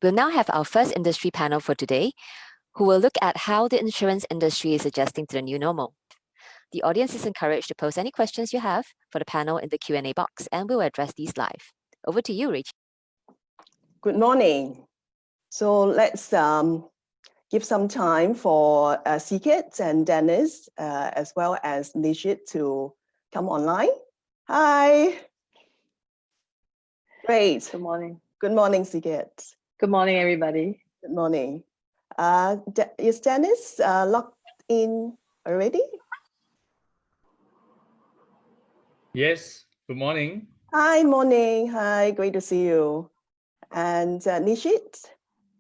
We'll now have our first industry panel for today, who will look at how the insurance industry is adjusting to the new normal. The audience is encouraged to post any questions you have for the panel in the Q&A box, and we'll address these live. Over to you, Rachel. Good morning. So let's give some time for Sikit and Dennis, as well as Nishit to come online. Hi. Great. Good morning. Good morning, Sikit. Good morning, everybody. Good morning. Is Dennis logged in already? Yes, good morning. Hi, morning. Hi, great to see you. And Nishit?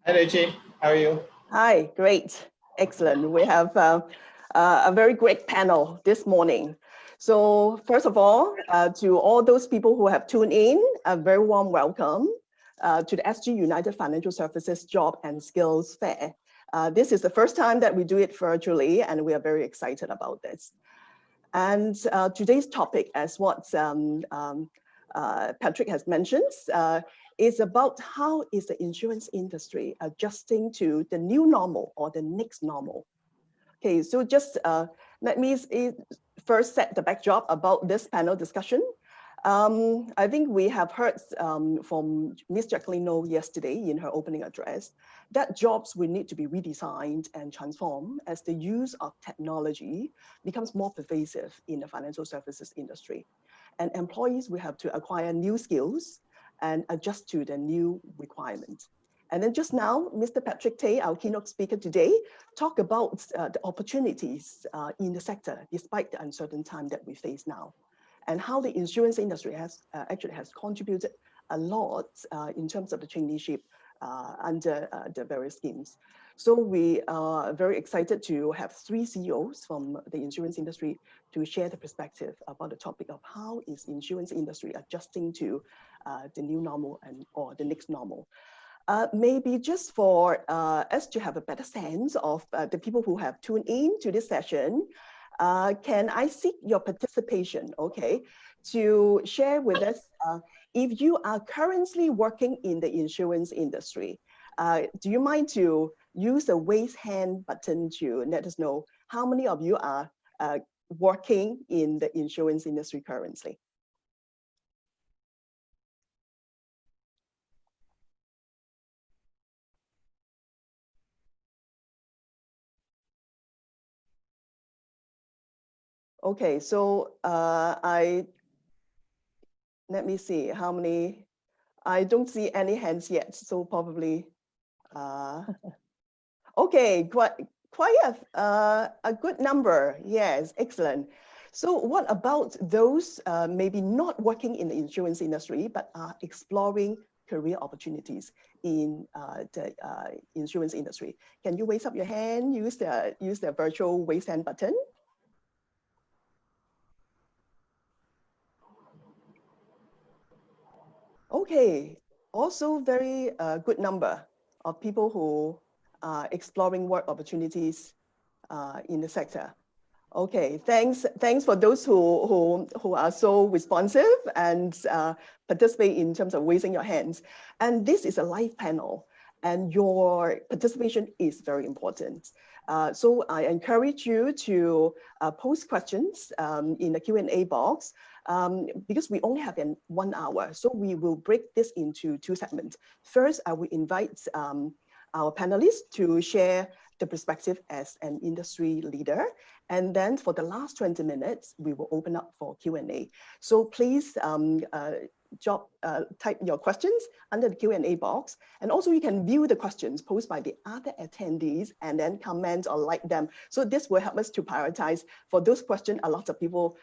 Hi, Rachel. How are you? Hi, great. Excellent. We have a very great panel this morning. So first of all, to all those people who have tuned in, a very warm welcome to the SGUnited Financial Services Job and Skills Fair. This is the first time that we do it virtually, and we are very excited about this. And today's topic, as what Patrick has mentioned, is about how is the insurance industry adjusting to the new normal or the next normal. Okay, so just let me first set the backdrop about this panel discussion. I think we have heard from Ms. Jacqueline No yesterday in her opening address that jobs will need to be redesigned and transformed as the use of technology becomes more pervasive in the financial services industry. And employees will have to acquire new skills and adjust to the new requirements. And then just now, Mr. Patrick Tay, our keynote speaker today, talked about the opportunities in the sector despite the uncertain time that we face now, and how the insurance industry has actually contributed a lot in terms of the traineeship under the various schemes. So we are very excited to have 3 CEOs from the insurance industry to share the perspective about the topic of how is insurance industry adjusting to the new normal or the next normal. Maybe just for us to have a better sense of the people who have tuned in to this session, can I seek your participation, okay, to share with us if you are currently working in the insurance industry. Do you mind to use the raise hand button to let us know how many of you are working in the insurance industry currently? Okay, so let me see how many. I don't see any hands yet, so probably, okay, quite a good number. Yes, excellent. So what about those maybe not working in the insurance industry, but are exploring career opportunities in the insurance industry? Can you raise up your hand, use the virtual raise hand button? Okay, also very good number of people who are exploring work opportunities in the sector. Okay, thanks for those who are so responsive and participate in terms of raising your hands. And this is a live panel, and your participation is very important. So I encourage you to post questions in the Q&A box. Because we only have 1 hour, so we will break this into 2 segments. First, I will invite our panelists to share the perspective as an industry leader. And then for the last 20 minutes, we will open up for Q&A. So please type your questions under the Q&A box. And also you can view the questions posed by the other attendees and then comment or like them. So this will help us to prioritize for those questions. A lot of people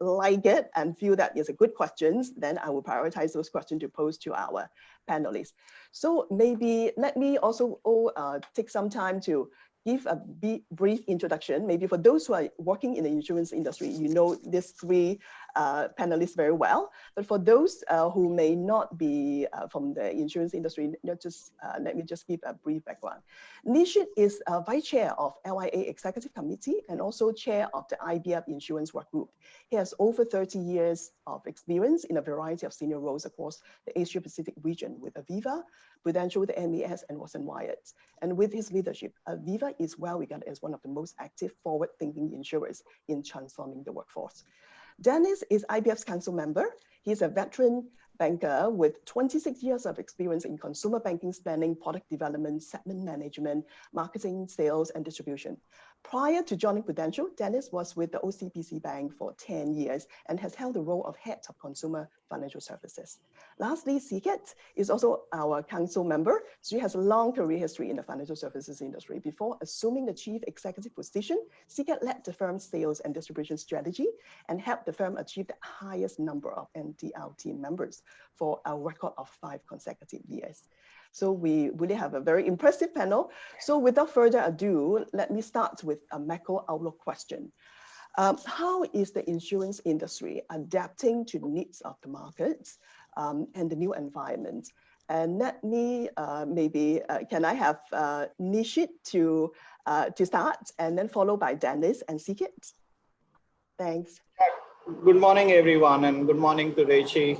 like it and feel that it's a good questions. Then I will prioritize those questions to pose to our panelists. So maybe let me also take some time to give a brief introduction. Maybe for those who are working in the insurance industry, you know these 3 panelists very well. But for those who may not be from the insurance industry, let me just give a brief background. Nishit is Vice Chair of LIA Executive Committee and also Chair of the IBF Insurance Work Group. He has over 30 years of experience in a variety of senior roles across the Asia Pacific region with Aviva, Prudential, the MES, and Watson Wyatt. And with his leadership, Aviva is well regarded as one of the most active, forward-thinking insurers in transforming the workforce. Dennis is IBF's council member. He's a veteran banker with 26 years of experience in consumer banking, spanning product development, segment management, marketing, sales, and distribution. Prior to joining Prudential, Dennis was with the OCBC Bank for 10 years and has held the role of head of consumer financial services. Lastly, Siket is also our council member. She has a long career history in the financial services industry. Before assuming the chief executive position, Siket led the firm's sales and distribution strategy and helped the firm achieve the highest number of NDLT members for a record of 5 consecutive years. So we really have a very impressive panel. So without further ado, let me start with a macro outlook question. How is the insurance industry adapting to the needs of the markets and the new environment? And let me can I have Nishit to start, and then followed by Dennis and Sikit? Thanks. Good morning, everyone, and good morning to Rechi.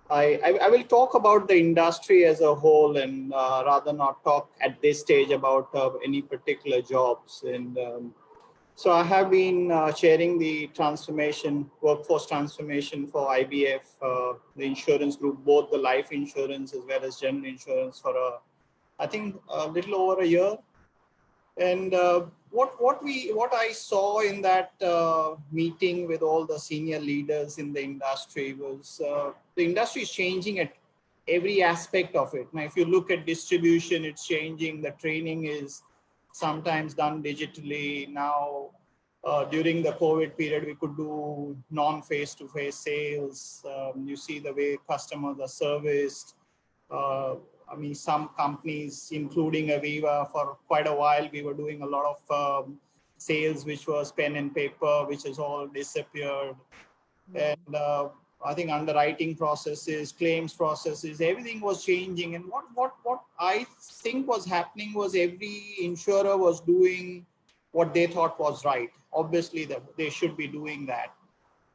I will talk about the industry as a whole and rather not talk at this stage about any particular jobs. And so I have been chairing the workforce transformation for IBF, the insurance group, both the life insurance as well as general insurance for I think a little over a year. And what I saw in that meeting with all the senior leaders in the industry was the industry is changing at every aspect of it. Now, if you look at distribution, it's changing. The training is sometimes done digitally. Now, during the COVID period, we could do non-face-to-face sales. You see the way customers are serviced. I mean, some companies, including Aviva, for quite a while, we were doing a lot of sales, which was pen and paper, which has all disappeared. And I think underwriting processes, claims processes, everything was changing. And what I think was happening was every insurer was doing what they thought was right. Obviously, they should be doing that.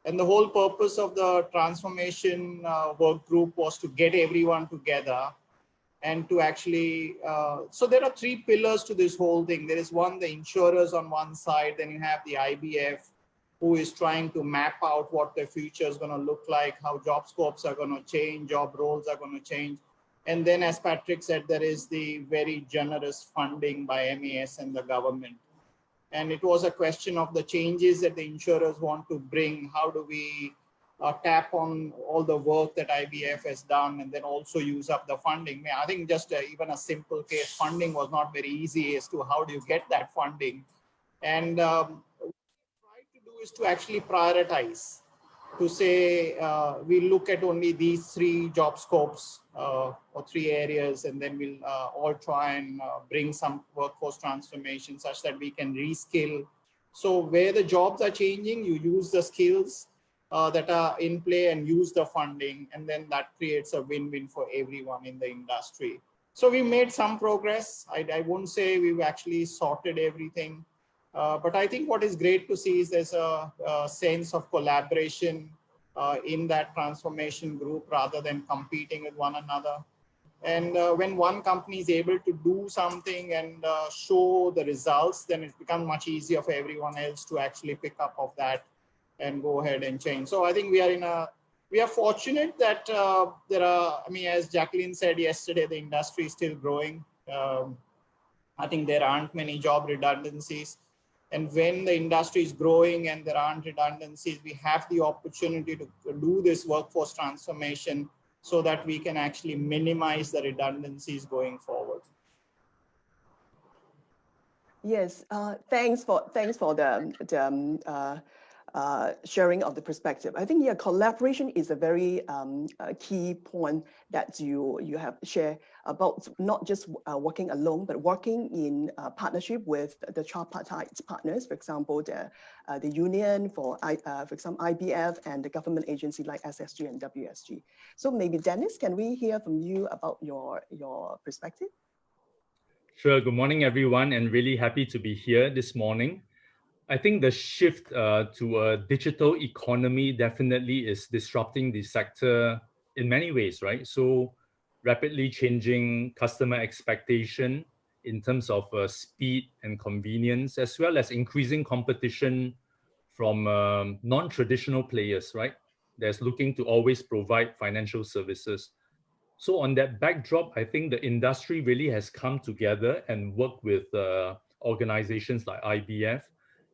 And the whole purpose of the transformation work group was to get everyone together and to actually, so there are 3 pillars to this whole thing. There is one, the insurers on one side, then you have the IBF, who is trying to map out what the future is going to look like, how job scopes are going to change, job roles are going to change. And then, as Patrick said, there is the very generous funding by MES and the government. And it was a question of the changes that the insurers want to bring. How do we tap on all the work that IBF has done and then also use up the funding? I think just even a simple case, funding was not very easy as to how do you get that funding. And what we try to do is to actually prioritize, to say we look at only these 3 job scopes or 3 areas, and then we'll all try and bring some workforce transformation such that we can reskill. So where the jobs are changing, you use the skills that are in play and use the funding, and then that creates a win-win for everyone in the industry. So we made some progress. I won't say we've actually sorted everything, but I think what is great to see is there's a sense of collaboration in that transformation group rather than competing with one another. And when one company is able to do something and show the results, then it becomes much easier for everyone else to actually pick up of that and go ahead and change. So I think we are fortunate that there are, I mean, as Jacqueline said yesterday, the industry is still growing. I think there aren't many job redundancies. And when the industry is growing and there aren't redundancies, we have the opportunity to do this workforce transformation so that we can actually minimize the redundancies going forward. Yes, thanks for the sharing of the perspective. I think, yeah, collaboration is a very key point that you have shared about not just working alone, but working in partnership with the tripartite partners, for example, the union, for example, IBF, and the government agency like SSG and WSG. So maybe Dennis, can we hear from you about your perspective? Sure. Good morning, everyone, and really happy to be here this morning. I think the shift to a digital economy definitely is disrupting the sector in many ways, right? So rapidly changing customer expectation in terms of speed and convenience, as well as increasing competition from non-traditional players, right? That's looking to always provide financial services. So on that backdrop, I think the industry really has come together and worked with organizations like IBF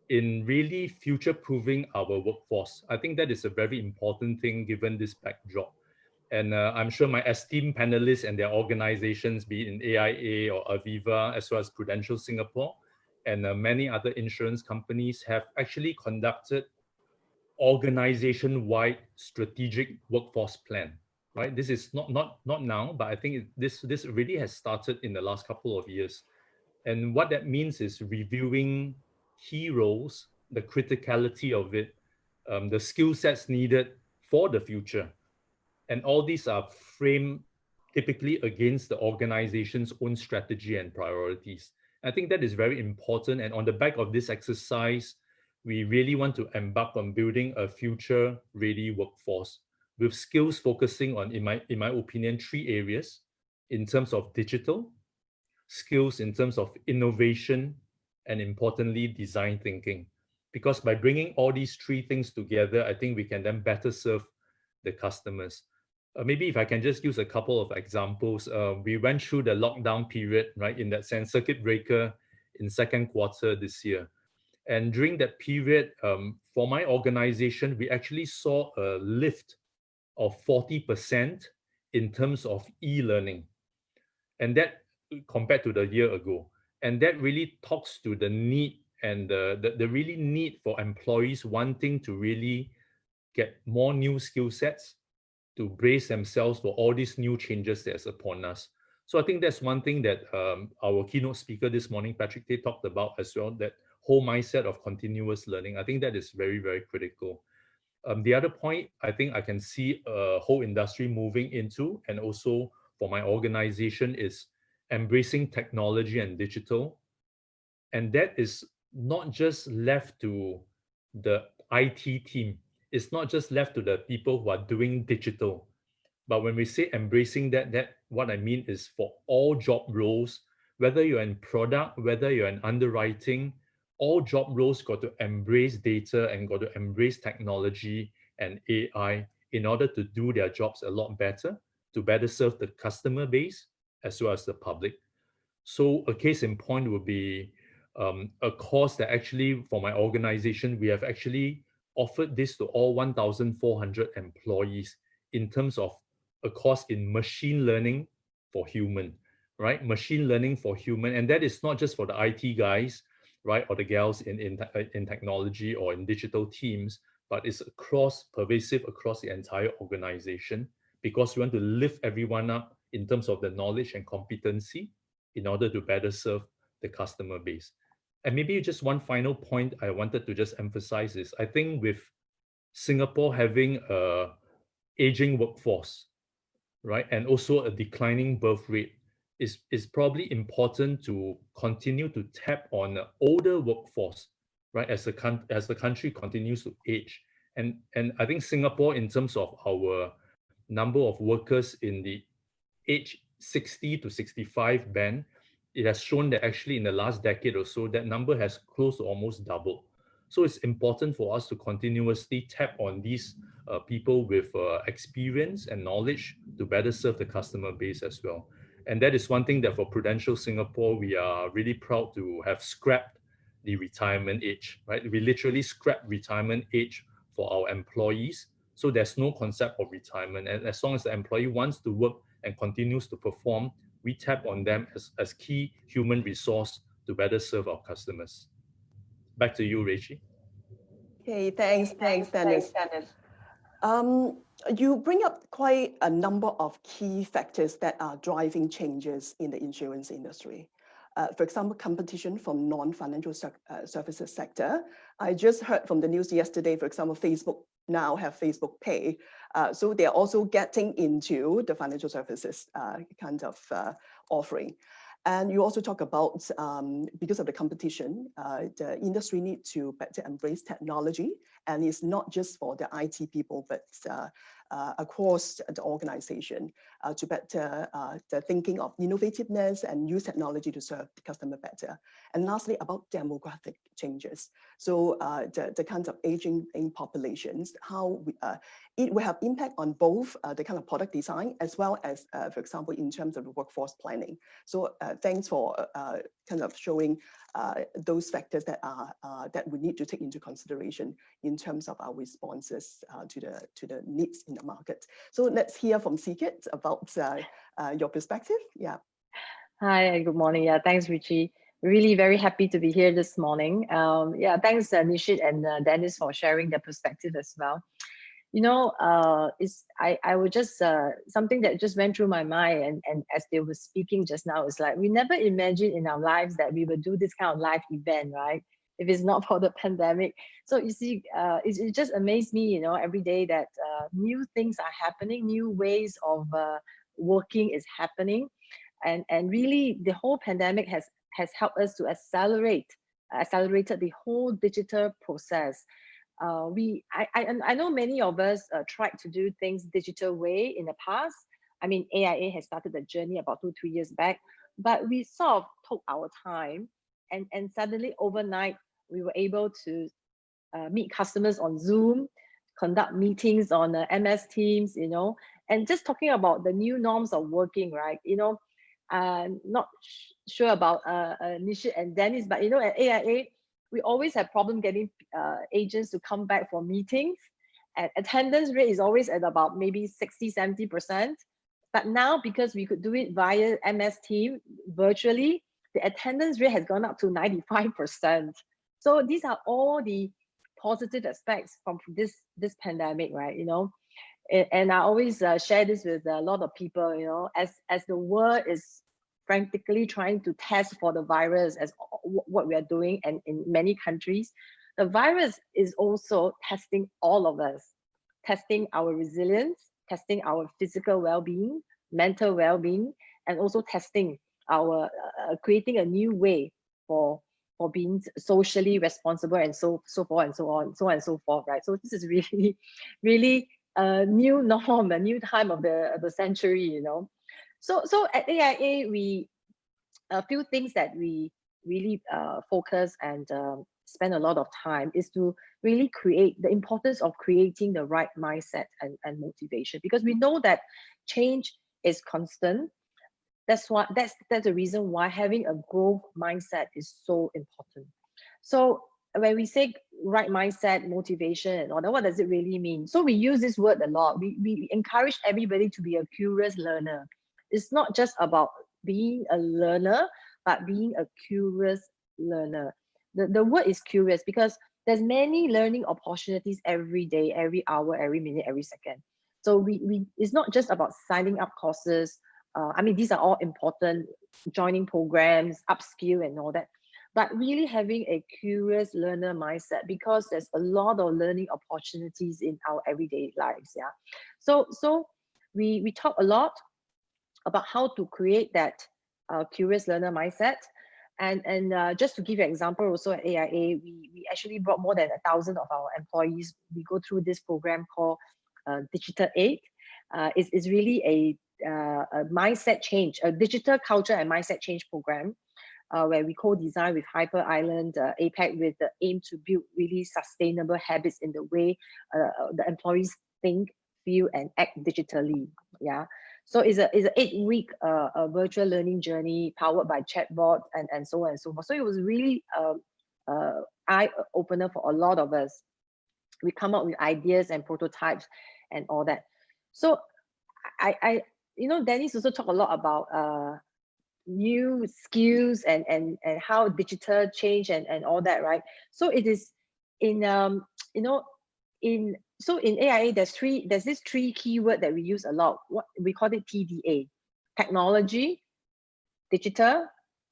in really future-proofing our workforce. I think that is a very important thing given this backdrop. And I'm sure my esteemed panelists and their organizations, be it in AIA or Aviva, as well as Prudential Singapore, and many other insurance companies have actually conducted organization-wide strategic workforce plan. Right, this is not now, but I think this really has started in the last couple of years. And what that means is reviewing key roles, the criticality of it, the skill sets needed for the future. And all these are framed typically against the organization's own strategy and priorities. I think that is very important. And on the back of this exercise, we really want to embark on building a future-ready workforce with skills focusing on, in my opinion, 3 areas in terms of digital, skills in terms of innovation, and importantly, design thinking. Because by bringing all these 3 things together, I think we can then better serve the customers. Maybe if I can just use a couple of examples. We went through the lockdown period, right? In that sense, circuit breaker in second quarter this year. And during that period, for my organization, we actually saw a lift of 40% in terms of e-learning. And that compared to the year ago. And that really talks to the need and the really need for employees wanting to really get more new skill sets to brace themselves for all these new changes that's upon us. So I think that's one thing that our keynote speaker this morning, Patrick Tay, talked about as well, that whole mindset of continuous learning. I think that is very, very critical. The other point I think I can see a whole industry moving into, and also for my organization, is embracing technology and digital. And that is not just left to the IT team. It's not just left to the people who are doing digital. But when we say embracing that what I mean is for all job roles, whether you're in product, whether you're in underwriting, all job roles got to embrace data and got to embrace technology and AI in order to do their jobs a lot better, to better serve the customer base as well as the public. So a case in point would be a course that actually for my organization, we have actually offered this to all 1,400 employees in terms of a course in machine learning for human, right? Machine learning for human. And that is not just for the IT guys, right? Or the gals in technology or in digital teams, but it's pervasive across the entire organization, because we want to lift everyone up in terms of the knowledge and competency in order to better serve the customer base. And maybe just one final point I wanted to just emphasize is, I think with Singapore having a aging workforce, right, and also a declining birth rate, is probably important to continue to tap on the older workforce, right, as the country continues to age. And I think Singapore, in terms of our number of workers in the age 60 to 65 band, it has shown that actually in the last decade or so, that number has close to almost doubled. So it's important for us to continuously tap on these people with experience and knowledge to better serve the customer base as well. And that is one thing that for Prudential Singapore, we are really proud to have scrapped the retirement age, right? We literally scrapped retirement age for our employees. So there's no concept of retirement. And as long as the employee wants to work and continues to perform, we tap on them as key human resource to better serve our customers. Back to you, Rachie. Okay, thanks, Dennis. You bring up quite a number of key factors that are driving changes in the insurance industry. For example, competition from non-financial services sector. I just heard from the news yesterday, for example, Facebook now have Facebook Pay. So they're also getting into the financial services kind of offering. And you also talk about, because of the competition, the industry need to better embrace technology. And it's not just for the IT people, but across the organization to better the thinking of innovativeness and use technology to serve the customer better. And lastly, about demographic changes. So the kinds of aging populations, how it will have impact on both the kind of product design as well as, for example, in terms of the workforce planning. So thanks for kind of showing those factors that are that we need to take into consideration in terms of our responses to the needs in the market. So let's hear from Sigit about your perspective. Yeah. Hi, good morning. Yeah, thanks, Richie. Really very happy to be here this morning. Yeah, thanks, Nishit and Dennis for sharing their perspective as well. You know, I would just, something that just went through my mind and as they were speaking just now, is like, we never imagined in our lives that we would do this kind of live event, right? If it's not for the pandemic. So you see, it just amazed me, you know, every day that new things are happening, new ways of working is happening. And really the whole pandemic has helped us to accelerated the whole digital process. I know many of us tried to do things digital way in the past. I mean, AIA has started the journey about 2-3 years back, but we sort of took our time and suddenly overnight, we were able to meet customers on Zoom, conduct meetings on MS Teams, you know, and just talking about the new norms of working, right? You know, not sure about Nishit and Dennis, but you know, at AIA, we always have problem getting agents to come back for meetings. And attendance rate is always at about maybe 60-70%. But now, because we could do it via MS Team virtually, the attendance rate has gone up to 95%. So these are all the positive aspects from this pandemic, right? You know, and I always share this with a lot of people, you know, as the world is frantically trying to test for the virus as what we are doing, and in many countries, the virus is also testing all of us, testing our resilience, testing our physical well-being, mental well-being, and also testing our creating a new way for being socially responsible, and so forth and so on, so on and so forth, right? So this is really a new norm, a new time of the century, you know. So at AIA, we a few things that we really focus and spend a lot of time is to really create the importance of creating the right mindset and motivation, because we know that change is constant. That's the reason why having a growth mindset is so important. So when we say right mindset, motivation, and all that, what does it really mean? So we use this word a lot. We encourage everybody to be a curious learner. It's not just about being a learner, but being a curious learner. The word is curious because there's many learning opportunities every day, every hour, every minute, every second. So it's not just about signing up courses. I mean, these are all important, joining programs, upskill and all that, but really having a curious learner mindset, because there's a lot of learning opportunities in our everyday lives. Yeah. So we talk a lot about how to create that curious learner mindset. And just to give you an example, also at AIA, we actually brought more than 1,000 of our employees. We go through this program called Digital 8. It's really a mindset change, a digital culture and mindset change program, where we co-design with Hyper Island, APAC, with the aim to build really sustainable habits in the way the employees think, feel, and act digitally. Yeah. So it's an 8-week virtual learning journey powered by chatbot and so on and so forth. So it was really eye opener for a lot of us. We come up with ideas and prototypes and all that. So I you know, Dennis also talked a lot about new skills and how digital change and all that, right? So it is in you know, in AIA, there's this three keyword that we use a lot. What we call it TDA: technology, digital,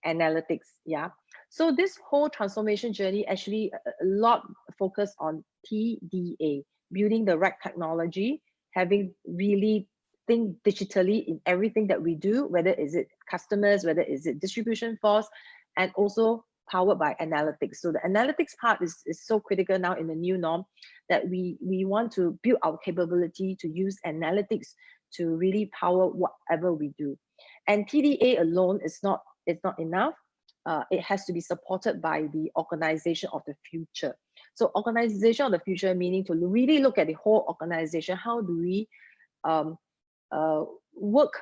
analytics. Yeah. So this whole transformation journey actually a lot focus on TDA, building the right technology, having really think digitally in everything that we do, whether is it customers, whether is it distribution force, and also powered by analytics. So the analytics part is so critical now in the new norm, that we want to build our capability to use analytics to really power whatever we do. And TDA alone is not enough. It has to be supported by the organization of the future. So organization of the future, meaning to really look at the whole organization. How do we work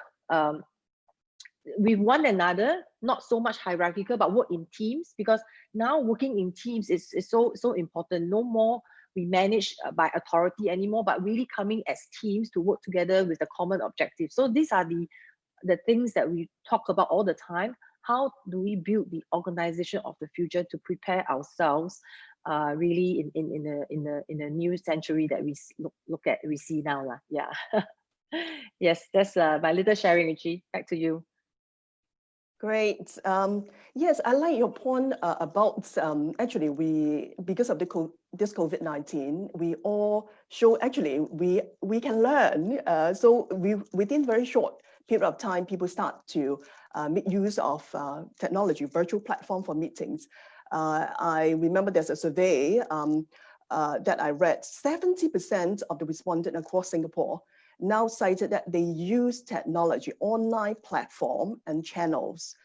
with one another, not so much hierarchical, but work in teams, because now working in teams is so important. No more we manage by authority anymore, but really coming as teams to work together with a common objective. So these are the things that we talk about all the time. How do we build the organization of the future to prepare ourselves really in a new century that we we see now lah. Yeah. Yes, that's my little sharing, Richie. Back to you. Great. Yes, I like your point about actually because of this COVID-19, we all show actually we can learn. So within very short period of time, people start to make use of technology, virtual platform for meetings. I remember there's a survey that I read. 70% of the respondents across Singapore now cited that they use technology, online platform and channels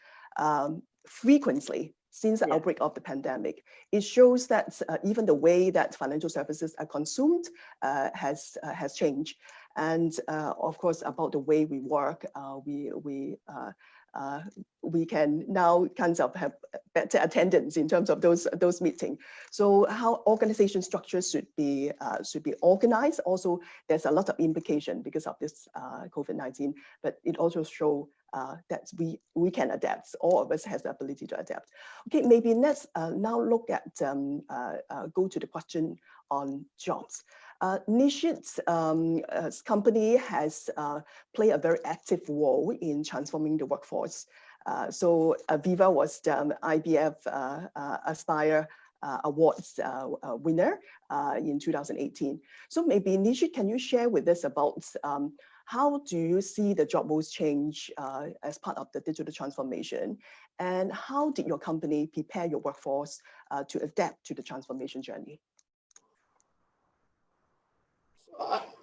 frequently since the outbreak of the pandemic. It shows that even the way that financial services are consumed has changed. And of course, about the way we work, we can now kind of have better attendance in terms of those meetings. So how organization structures should be organized. Also, there's a lot of implication because of this COVID-19, but it also shows that we can adapt. All of us has the ability to adapt. Okay, maybe let's now look at go to the question on jobs. Nishit's company has played a very active role in transforming the workforce. So Aviva was the IBF Aspire Awards winner in 2018. So maybe Nishit, can you share with us about how do you see the job roles change as part of the digital transformation? And how did your company prepare your workforce to adapt to the transformation journey?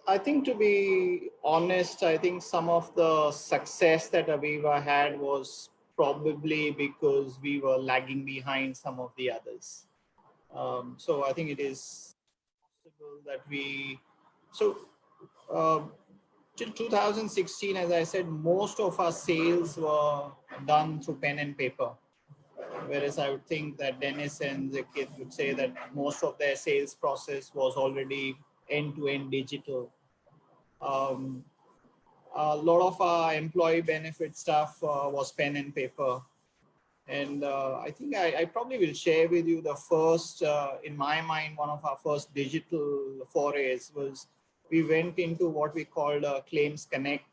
I think, to be honest, I think some of the success that Aviva had was probably because we were lagging behind some of the others. So I think it is possible that till 2016, as I said, most of our sales were done through pen and paper. Whereas I would think that Dennis and Zakit would say that most of their sales process was already end-to-end digital. A lot of our employee benefit stuff was pen and paper. And I think I probably will share with you the first, in my mind, one of our first digital forays was we went into what we called Claims Connect.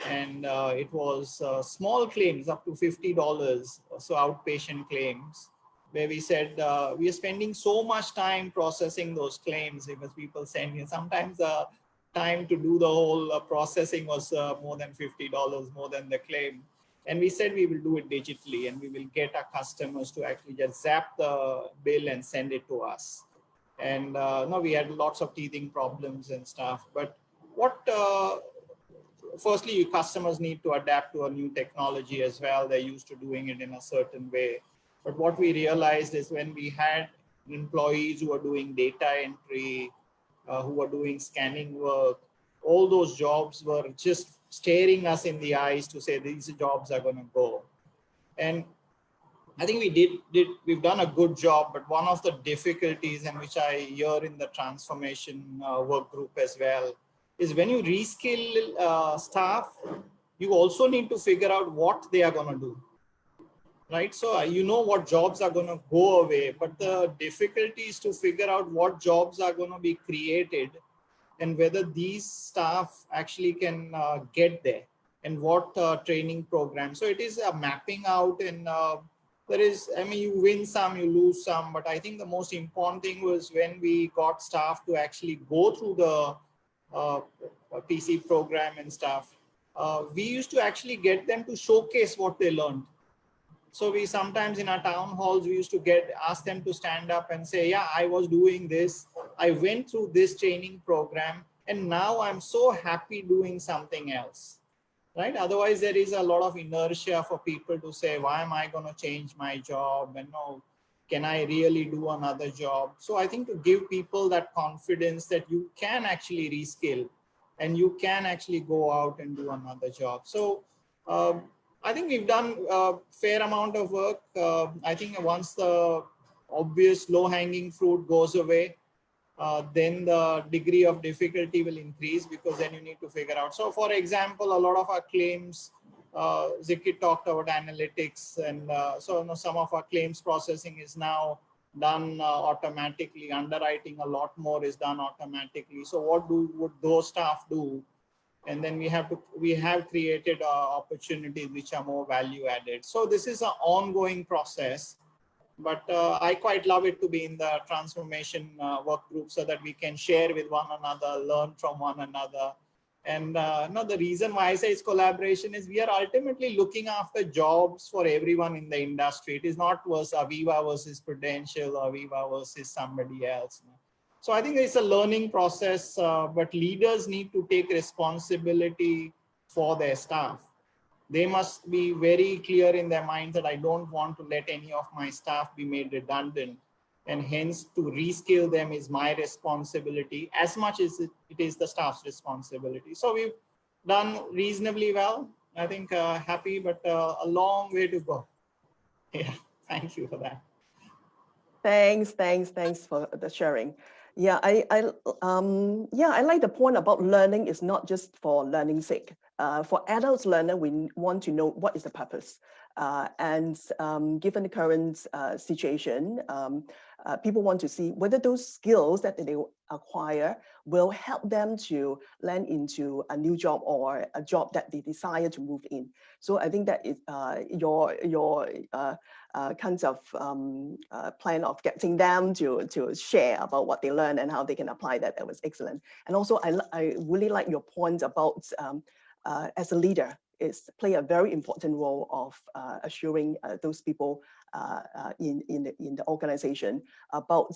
And it was small claims up to $50, so outpatient claims, where we said we are spending so much time processing those claims because people send in. Sometimes the time to do the whole processing was more than $50, more than the claim. And we said we will do it digitally and we will get our customers to actually just zap the bill and send it to us. And no, we had lots of teething problems and stuff. But firstly, your customers need to adapt to a new technology as well. They're used to doing it in a certain way. But what we realized is when we had employees who are doing data entry, who are doing scanning work, all those jobs were just staring us in the eyes to say these jobs are going to go. And I think we've done a good job, but one of the difficulties, and which I hear in the transformation work group as well, is when you reskill staff, you also need to figure out what they are going to do. right? So you know what jobs are going to go away, but the difficulty is to figure out what jobs are going to be created and whether these staff actually can get there and what training program. So it is a mapping out, and there is, I mean, you win some, you lose some, but I think the most important thing was when we got staff to actually go through the PC program and stuff. We used to actually get them to showcase what they learned. So we sometimes in our town halls, we used to ask them to stand up and say, yeah, I was doing this. I went through this training program and now I'm so happy doing something else, right? Otherwise there is a lot of inertia for people to say, why am I going to change my job? And no, can I really do another job? So I think to give people that confidence that you can actually reskill and you can actually go out and do another job. So I think we've done a fair amount of work. I think once the obvious low-hanging fruit goes away, then the degree of difficulty will increase, because then you need to figure out. So for example, a lot of our claims, Ziki talked about analytics, and so you know, some of our claims processing is now done automatically. Underwriting, a lot more is done automatically. So what would those staff do? And then we have created opportunities which are more value added. So this is an ongoing process, but I quite love it to be in the transformation work group so that we can share with one another, learn from one another. And no, the reason why I say it's collaboration is we are ultimately looking after jobs for everyone in the industry. It is not Aviva versus Prudential or Aviva versus somebody else. So I think it's a learning process, but leaders need to take responsibility for their staff. They must be very clear in their minds that I don't want to let any of my staff be made redundant, and hence to reskill them is my responsibility as much as it is the staff's responsibility. So we've done reasonably well. I think happy, but a long way to go. Yeah, thank you for that. Thanks for the sharing. Yeah, I like the point about learning is not just for learning's sake. For adults learner, we want to know what is the purpose. And given the current situation, people want to see whether those skills that they acquire will help them to land into a new job or a job that they desire to move in. So I think that is your kinds of plan of getting them to share about what they learn and how they can apply that. That was excellent. And also, I really like your point about as a leader, play a very important role of assuring those people in the organization about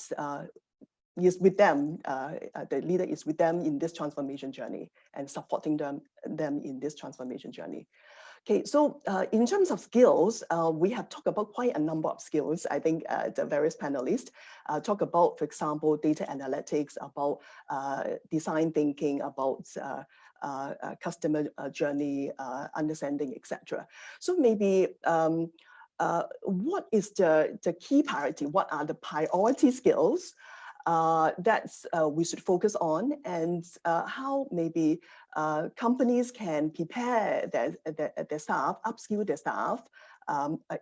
is with them, the leader is with them in this transformation journey and supporting them in this transformation journey. Okay, so in terms of skills, we have talked about quite a number of skills. I think the various panelists talk about, for example, data analytics, about design thinking, about customer journey understanding, etc. So maybe what is the key priority? What are the priority skills that we should focus on, and how maybe companies can prepare their staff, upskill their staff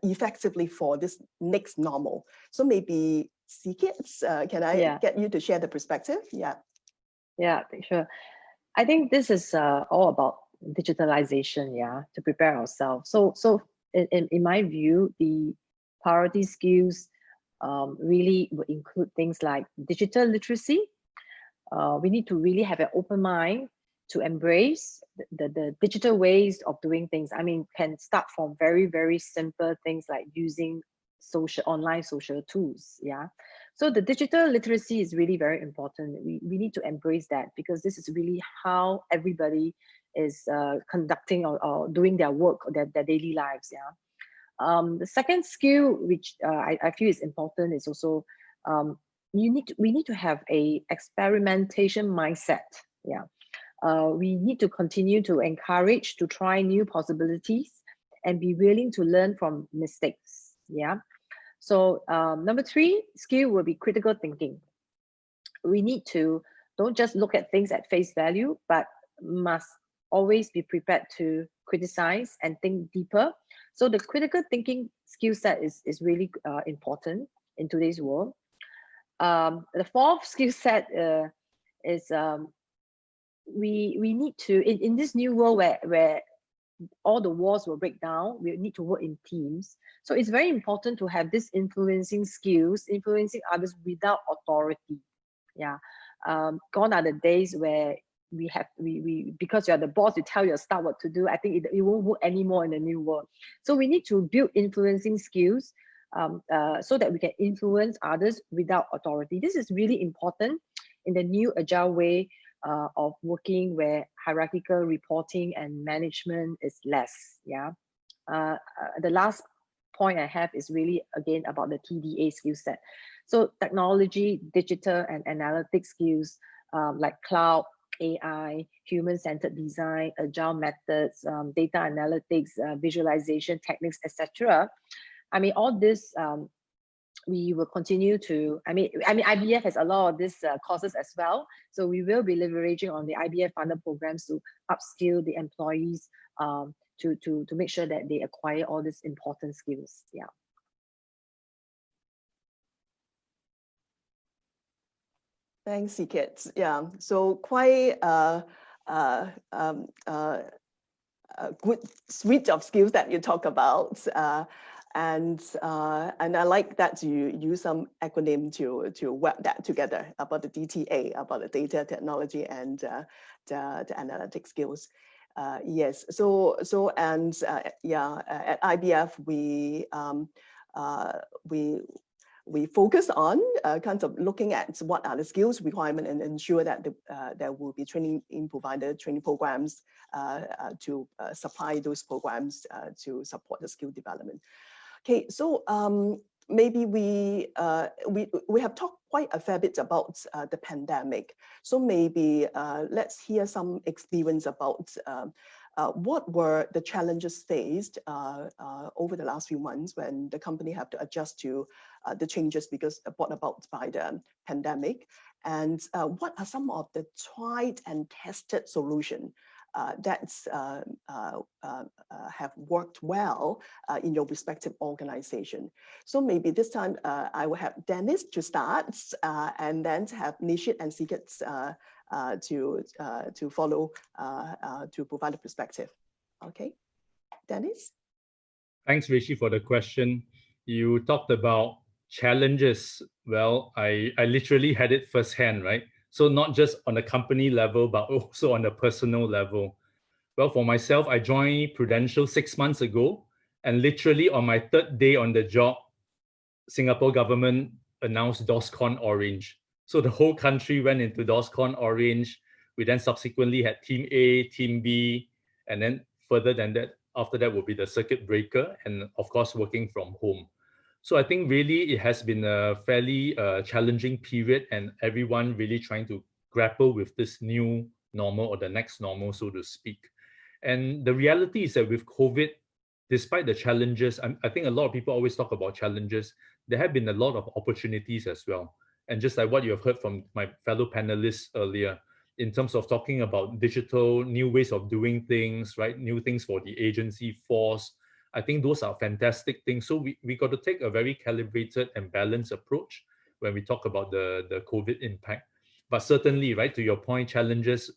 effectively for this next normal? So maybe Sikit, can I get you to share the perspective? Yeah, sure. I think this is all about digitalization, to prepare ourselves. So in my view, the priority skills really would include things like digital literacy. We need to really have an open mind to embrace the digital ways of doing things. I mean, can start from very, very simple things like using online social tools. So the digital literacy is really very important. We need to embrace that, because this is really how everybody is conducting or doing their work, their daily lives. The second skill, which I feel is important, is also we need to have a experimentation mindset. We need to continue to encourage to try new possibilities and be willing to learn from mistakes. So number 3 skill will be critical thinking. We need to don't just look at things at face value, but must always be prepared to criticize and think deeper. So the critical thinking skill set is really important in today's world. The fourth skill set is we need to, in this new world where all the walls will break down, we need to work in teams. So it's very important to have this influencing skills, influencing others without authority. Yeah. Gone are the days where we because you're the boss, you tell your staff what to do. I think it won't work anymore in the new world. So we need to build influencing skills so that we can influence others without authority. This is really important in the new agile way of working, where hierarchical reporting and management is less. Yeah. The last point I have is really, again, about the TDA skill set. So technology, digital and analytic skills like cloud, AI, human-centered design, agile methods, data analytics, visualization techniques, etc. I mean, all this we will continue to, I mean, IBF has a lot of these courses as well. So we will be leveraging on the IBF funded programs to upskill the employees to make sure that they acquire all these important skills. Yeah. Thanks, Sikit. Yeah, so quite a good suite of skills that you talk about. And I like that you use some acronym to work that together about the DTA, about the data technology and the analytic skills. Yes, yeah, at IBF we focus on kind of looking at what are the skills requirement and ensure that there will be training provided, training programs to supply those programs to support the skill development. Okay, so maybe we have talked quite a fair bit about the pandemic. So maybe let's hear some experience about what were the challenges faced over the last few months when the company have to adjust to the changes brought about by the pandemic, and what are some of the tried and tested solutions that have worked well in your respective organization. So maybe this time I will have Dennis to start, and then have Nishit and Sikit to follow to provide a perspective. Okay, Dennis. Thanks, Rishi, for the question. You talked about challenges. Well, I literally had it firsthand, right? So not just on a company level, but also on a personal level. Well, for myself, I joined Prudential 6 months ago, and literally on my third day on the job, Singapore government announced DORSCON Orange. So the whole country went into DORSCON Orange. We then subsequently had Team A, Team B, and then further than that, after that will be the circuit breaker, and of course, working from home. So I think really it has been a fairly challenging period, and everyone really trying to grapple with this new normal or the next normal, so to speak. And the reality is that with COVID, despite the challenges, I think a lot of people always talk about challenges, there have been a lot of opportunities as well. And just like what you have heard from my fellow panelists earlier, in terms of talking about digital, new ways of doing things, right? New things for the agency force. I think those are fantastic things. So we got to take a very calibrated and balanced approach when we talk about the COVID impact. But certainly, right, to your point, challenges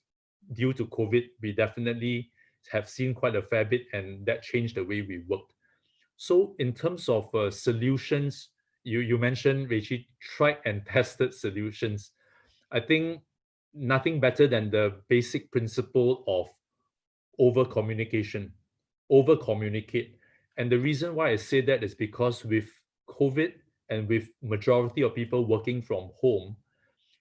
due to COVID, we definitely have seen quite a fair bit, and that changed the way we worked. So in terms of solutions, you mentioned, Rishi, tried and tested solutions. I think nothing better than the basic principle of over-communication, over-communicate. And the reason why I say that is because with COVID and with majority of people working from home,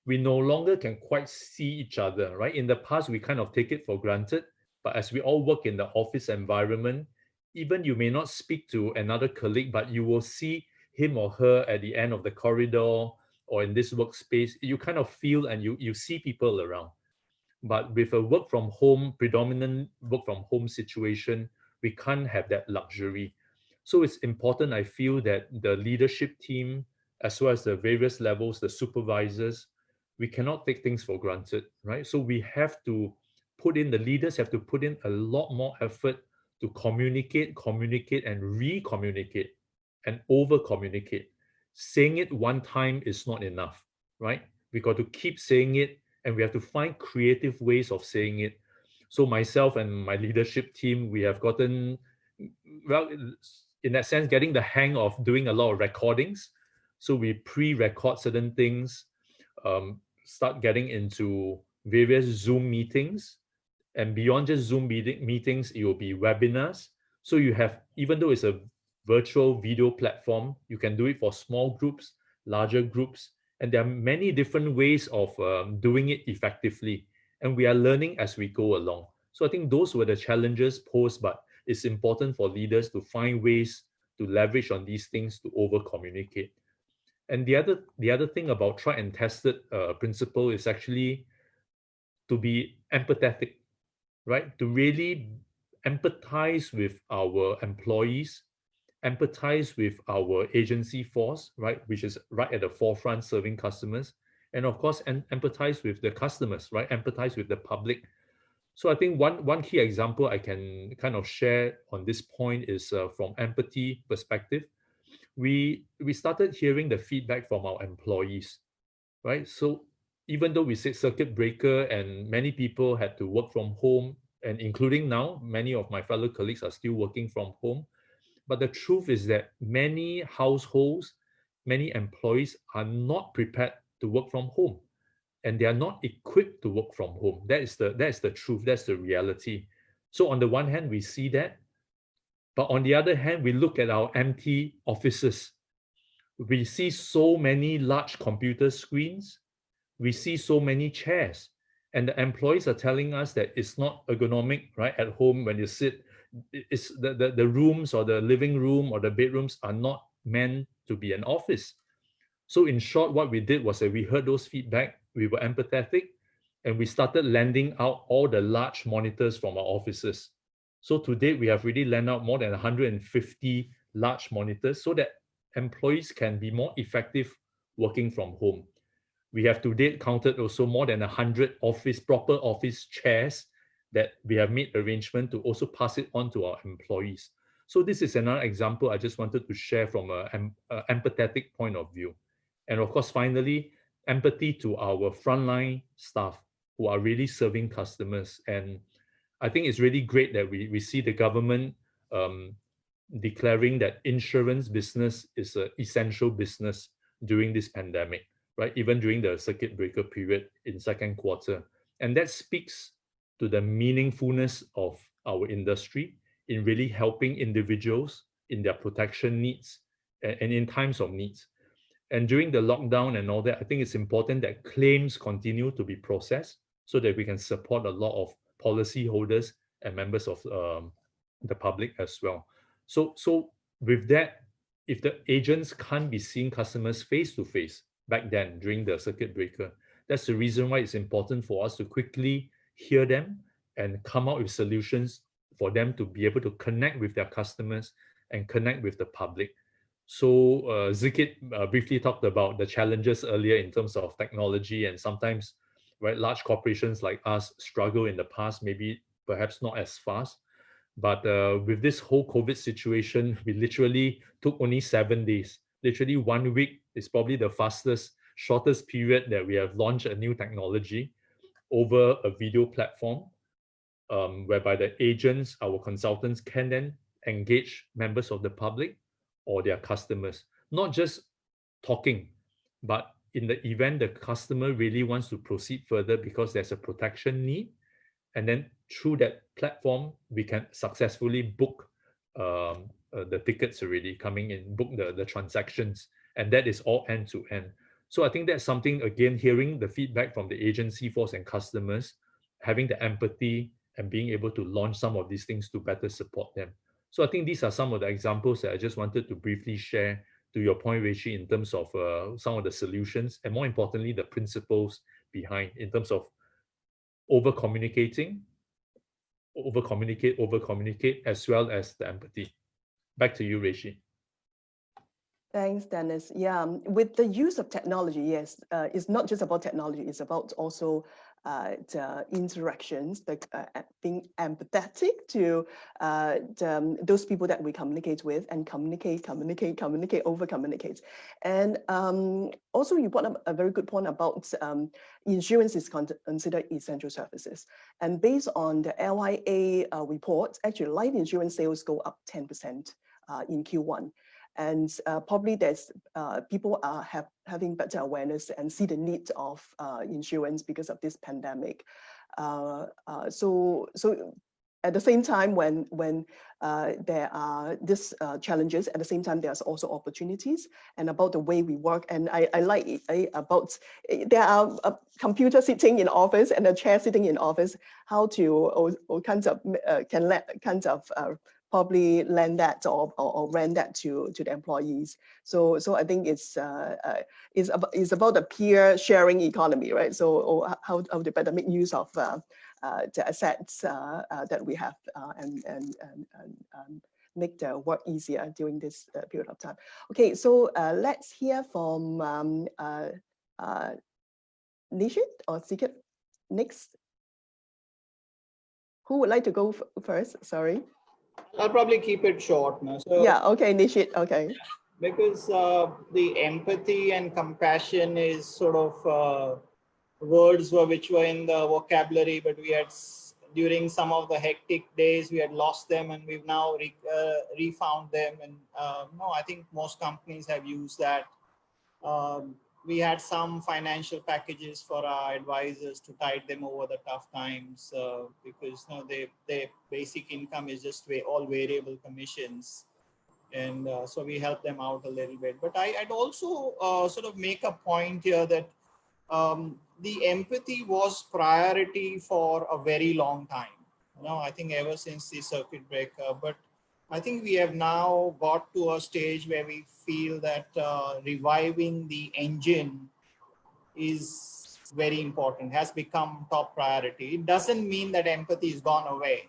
we no longer can quite see each other, right? In the past, we kind of take it for granted, but as we all work in the office environment, even you may not speak to another colleague, but you will see him or her at the end of the corridor or in this workspace. You kind of feel and you see people around. But with a work from home, predominant work from home situation, we can't have that luxury. So it's important, I feel, that the leadership team, as well as the various levels, the supervisors, we cannot take things for granted, right? So we have to the leaders have to put in a lot more effort to communicate, and re-communicate and over-communicate. Saying it one time is not enough, right? We got to keep saying it, and we have to find creative ways of saying it. So myself and my leadership team, we have gotten, well, in that sense, getting the hang of doing a lot of recordings. So we pre-record certain things, start getting into various Zoom meetings, and beyond just Zoom meetings, it will be webinars. So you have, even though it's a virtual video platform, you can do it for small groups, larger groups, and there are many different ways of doing it effectively. And we are learning as we go along. So I think those were the challenges posed, but it's important for leaders to find ways to leverage on these things to over-communicate. And the other thing about tried and tested principle is actually to be empathetic, right? To really empathize with our employees, empathize with our agency force, right? Which is right at the forefront serving customers. And of course, empathize with the customers, right? Empathize with the public. So I think one key example I can kind of share on this point is from empathy perspective. We started hearing the feedback from our employees, right? So even though we said circuit breaker and many people had to work from home, and including now, many of my fellow colleagues are still working from home. But the truth is that many households, many employees are not prepared to work from home, and they are not equipped to work from home. That is the truth. That's the reality. So on the one hand, we see that, but on the other hand, we look at our empty offices. We see so many large computer screens. We see so many chairs, and the employees are telling us that it's not ergonomic, right? At home, when you sit, it's the rooms or the living room or the bedrooms are not meant to be an office. So in short, what we did was that we heard those feedback, we were empathetic, and we started lending out all the large monitors from our offices. So to date, we have really lent out more than 150 large monitors so that employees can be more effective working from home. We have to date counted also more than 100 proper office chairs that we have made arrangement to also pass it on to our employees. So this is another example I just wanted to share from an empathetic point of view. And of course, finally, empathy to our frontline staff who are really serving customers. And I think it's really great that we see the government declaring that insurance business is an essential business during this pandemic, right? Even during the circuit breaker period in second quarter. And that speaks to the meaningfulness of our industry in really helping individuals in their protection needs and in times of needs. And during the lockdown and all that, I think it's important that claims continue to be processed so that we can support a lot of policyholders and members of the public as well. So with that, if the agents can't be seeing customers face to face back then during the circuit breaker, that's the reason why it's important for us to quickly hear them and come out with solutions for them to be able to connect with their customers and connect with the public. So Zikit briefly talked about the challenges earlier in terms of technology, and sometimes, right, large corporations like us struggle in the past, maybe perhaps not as fast. But with this whole COVID situation, we literally took only 7 days. Literally 1 week is probably the shortest period that we have launched a new technology over a video platform, whereby the agents, our consultants, can then engage members of the public or their customers, not just talking, but in the event the customer really wants to proceed further because there's a protection need, and then through that platform, we can successfully book the tickets already coming in, book the transactions, and that is all end to end. So I think that's something, again, hearing the feedback from the agency force and customers, having the empathy and being able to launch some of these things to better support them. So I think these are some of the examples that I just wanted to briefly share to your point, Rishi, in terms of some of the solutions, and more importantly, the principles behind in terms of over-communicate, as well as the empathy. Back to you, Rishi. Thanks, Dennis. Yeah, with the use of technology, yes, it's not just about technology, it's about also the interactions, being empathetic to those people that we communicate with, and communicate, over-communicate. And also you brought up a very good point about insurance is considered essential services. And based on the LIA report, actually life insurance sales go up 10% in Q1. And probably there's people are having better awareness and see the need of insurance because of this pandemic. So at the same time, when there are these challenges, at the same time there's also opportunities, and about the way we work. And I like about there are a computer sitting in office and a chair sitting in office. How to or kinds of can let kinds of probably lend that or rent that to the employees. So I think it's about the peer sharing economy, right? So how to better make use of the assets that we have and make the work easier during this period of time. Okay, so let's hear from Nishit or Sikit next. Who would like to go first? Sorry. I'll probably keep it short now. So, yeah, okay, Nishit, okay. Because the empathy and compassion is sort of words which were in the vocabulary, but we had, during some of the hectic days, we had lost them, and we've now refound them. And no, I think most companies have used that. We had some financial packages for our advisors to tide them over the tough times because their basic income is just all variable commissions. And so we help them out a little bit. But I'd also sort of make a point here that the empathy was priority for a very long time. I think ever since the circuit breaker. But I think we have now got to a stage where we feel that reviving the engine is very important, has become top priority. It doesn't mean that empathy has gone away,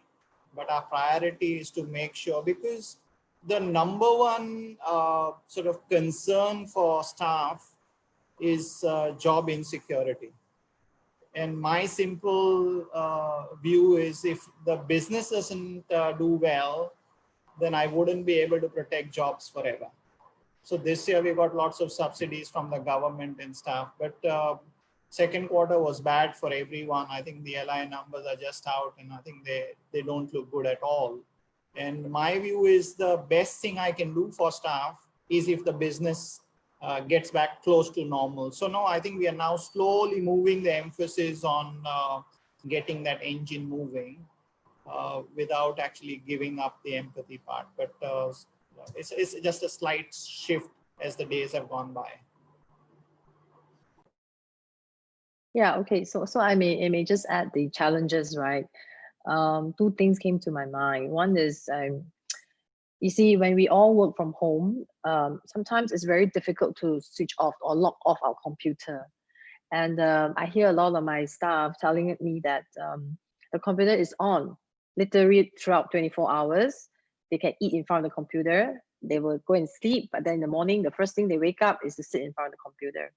but our priority is to make sure, because the number one sort of concern for staff is job insecurity. And my simple view is, if the business doesn't do well, then I wouldn't be able to protect jobs forever. So this year we got lots of subsidies from the government and stuff, but second quarter was bad for everyone. I think the LI numbers are just out, and I think they don't look good at all. And my view is the best thing I can do for staff is if the business gets back close to normal. So no, I think we are now slowly moving the emphasis on getting that engine moving without actually giving up the empathy part. But it's just a slight shift as the days have gone by. Yeah, okay. So I may just add the challenges, right? Two things came to my mind. One is, you see, when we all work from home, sometimes it's very difficult to switch off or lock off our computer. And I hear a lot of my staff telling me that the computer is on literally throughout 24 hours. They can eat in front of the computer. They will go and sleep, but then in the morning, the first thing they wake up is to sit in front of the computer.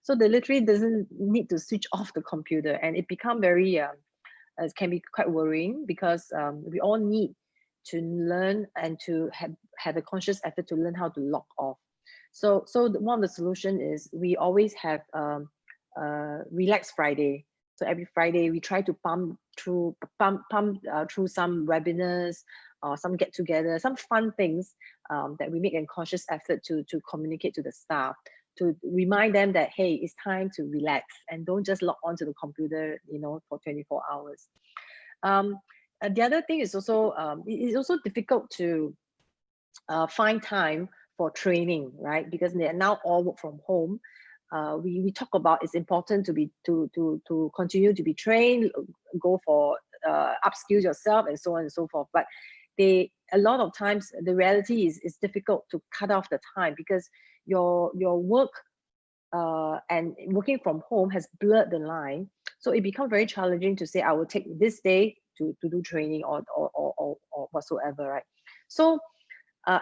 So they literally doesn't need to switch off the computer, and it become very, it can be quite worrying, because we all need to learn and to have a conscious effort to learn how to lock off. So one of the solution is we always have Relax Friday. So every Friday we try to pump through some webinars or some get together, some fun things that we make a conscious effort to communicate to the staff, to remind them that, hey, it's time to relax and don't just log onto the computer, for 24 hours. The other thing is also, it's also difficult to find time for training, right? Because they are now all work from home. We talk about it's important to continue to be trained, go for upskill yourself, and so on and so forth. But a lot of times the reality is difficult to cut off the time, because your work and working from home has blurred the line. So it becomes very challenging to say, I will take this day to do training or whatsoever, right? So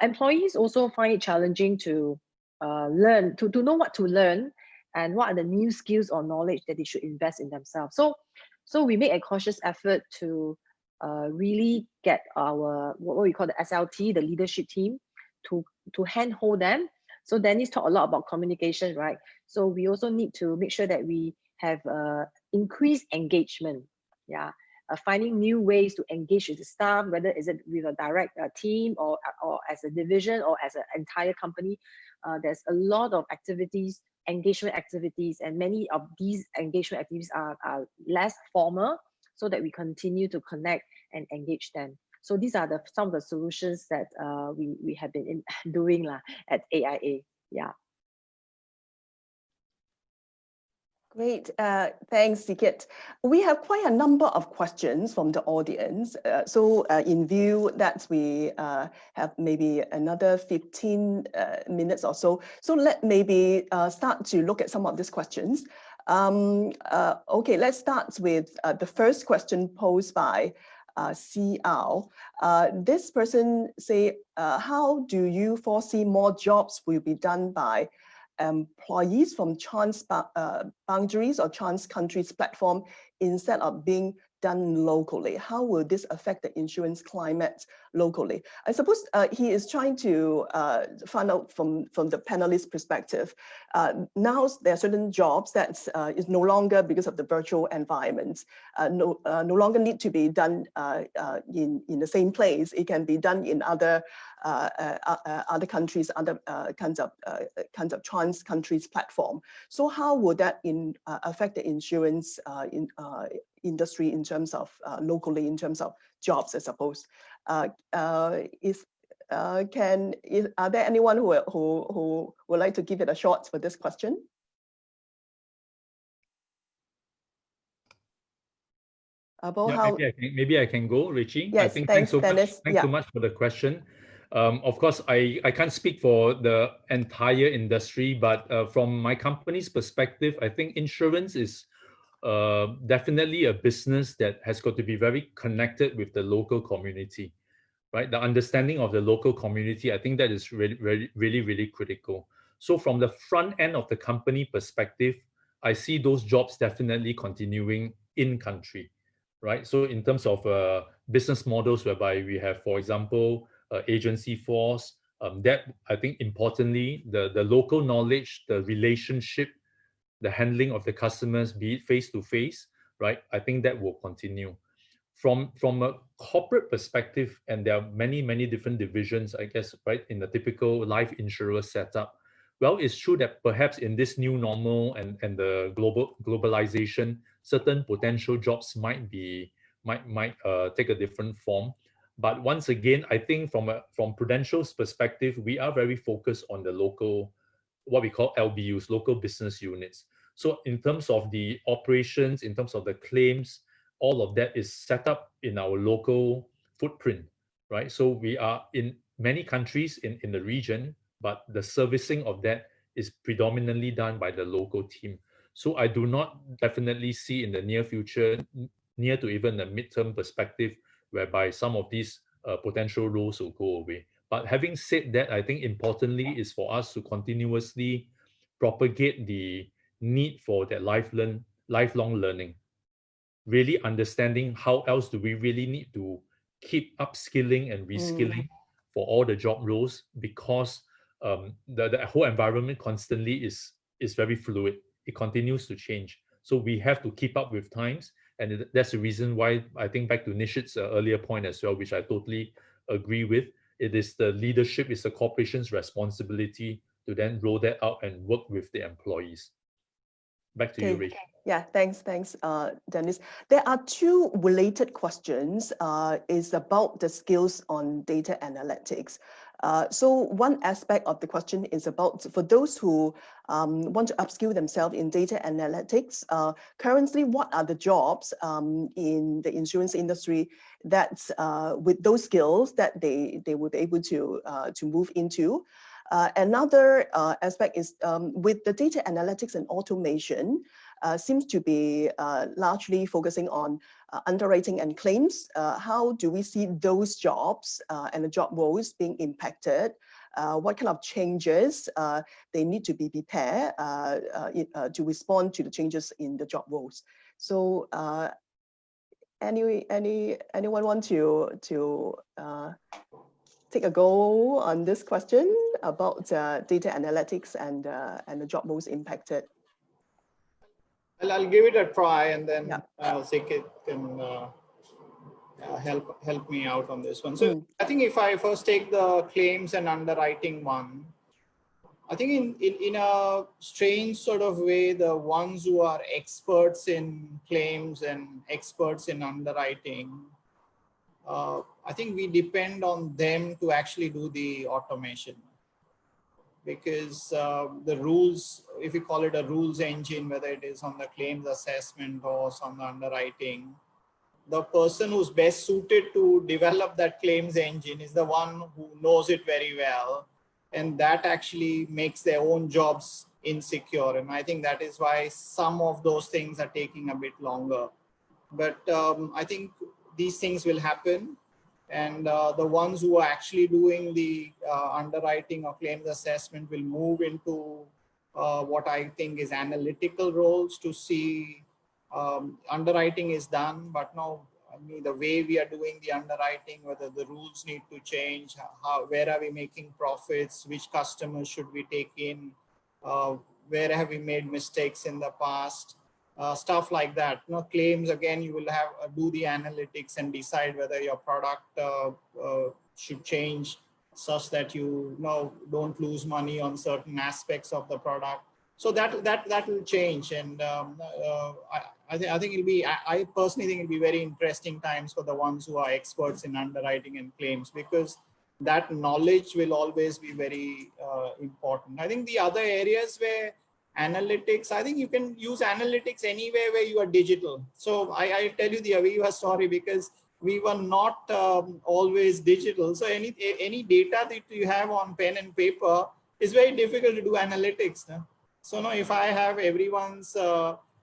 employees also find it challenging to learn, to know what to learn, and what are the new skills or knowledge that they should invest in themselves. So we make a cautious effort to really get our what we call the SLT, the leadership team, to handhold them. So Dennis talked a lot about communication, right? So we also need to make sure that we have increased engagement. Yeah, finding new ways to engage with the staff, whether is it with a direct team or as a division or as an entire company. There's a lot of activities, engagement activities, and many of these engagement activities are less formal, so that we continue to connect and engage them. So these are some of the solutions that we have been doing at AIA. Yeah. Great, thanks, Sikit. We have quite a number of questions from the audience. So in view that we have maybe another 15 minutes or so, so let maybe start to look at some of these questions. Okay, let's start with the first question posed by CL. This person say, how do you foresee more jobs will be done by employees from trans boundaries or trans countries platform instead of being done locally? How will this affect the insurance climate locally? I suppose he is trying to find out from the panelist perspective. Now there are certain jobs that is no longer, because of the virtual environment, no longer need to be done in the same place. It can be done in other countries, other kinds of trans countries platform. So how would that affect the insurance industry in terms of locally, in terms of jobs, I suppose? Are there anyone who would like to give it a shot for this question? Yeah, maybe I can go, Richie. Yes, I think thanks, Dennis. Thanks so much for the question. Of course, I can't speak for the entire industry, but from my company's perspective, I think insurance is definitely a business that has got to be very connected with the local community, right? The understanding of the local community, I think that is really critical. So from the front end of the company perspective, I see those jobs definitely continuing in country, right? So in terms of business models whereby we have, for example, agency force, that I think importantly, the local knowledge, the relationship, the handling of the customers, be it face-to-face, right? I think that will continue. From a corporate perspective, and there are many different divisions, I guess, right, in the typical life insurer setup. Well, it's true that perhaps in this new normal and the globalization, certain potential jobs might take a different form. But once again, I think from Prudential's perspective, we are very focused on the local, what we call LBUs, local business units. So in terms of the operations, in terms of the claims, all of that is set up in our local footprint, right? So we are in many countries in the region, but the servicing of that is predominantly done by the local team. So I do not definitely see in the near future, near to even the midterm perspective, whereby some of these potential roles will go away. But having said that, I think importantly is for us to continuously propagate the need for that lifelong learning, really understanding how else do we really need to keep upskilling and reskilling for all the job roles, because the whole environment constantly is very fluid. It continues to change. So we have to keep up with times. And that's the reason why I think back to Nishit's earlier point as well, which I totally agree with. It is the leadership, it's the corporation's responsibility to then roll that out and work with the employees. Back to you, Rachel. Yeah, thanks, Dennis. There are two related questions. Is about the skills on data analytics. So one aspect of the question is about, for those who want to upskill themselves in data analytics, currently what are the jobs in the insurance industry that with those skills that they would be able to move into? Another aspect is with the data analytics and automation seems to be largely focusing on underwriting and claims. How do we see those jobs and the job roles being impacted what kind of changes they need to be prepared to respond to the changes in the job roles. So anyone want to take a go on this question about data analytics and the job roles impacted? Well, I'll give it a try, and then Yeah. Sikit can help me out on this one. So I think if I first take the claims and underwriting one, I think in a strange sort of way, the ones who are experts in claims and experts in underwriting, I think we depend on them to actually do the automation. Because the rules, if you call it a rules engine, whether it is on the claims assessment or on the underwriting, the person who's best suited to develop that claims engine is the one who knows it very well. And that actually makes their own jobs insecure. And I think that is why some of those things are taking a bit longer. But I think these things will happen. And the ones who are actually doing the underwriting or claims assessment will move into what I think is analytical roles to see underwriting is done, but now I mean, the way we are doing the underwriting, whether the rules need to change, where are we making profits, which customers should we take in, where have we made mistakes in the past, stuff like that. You know, claims, again, you will have do the analytics and decide whether your product should change such that you don't lose money on certain aspects of the product. So that will change, and I think it'll be. I personally think it'll be very interesting times for the ones who are experts in underwriting and claims, because that knowledge will always be very important. I think the other areas where analytics, I think you can use analytics anywhere where you are digital. So I tell you the Aviva story because we were not always digital. So any data that you have on pen and paper is very difficult to do analytics. No? So now if I have everyone's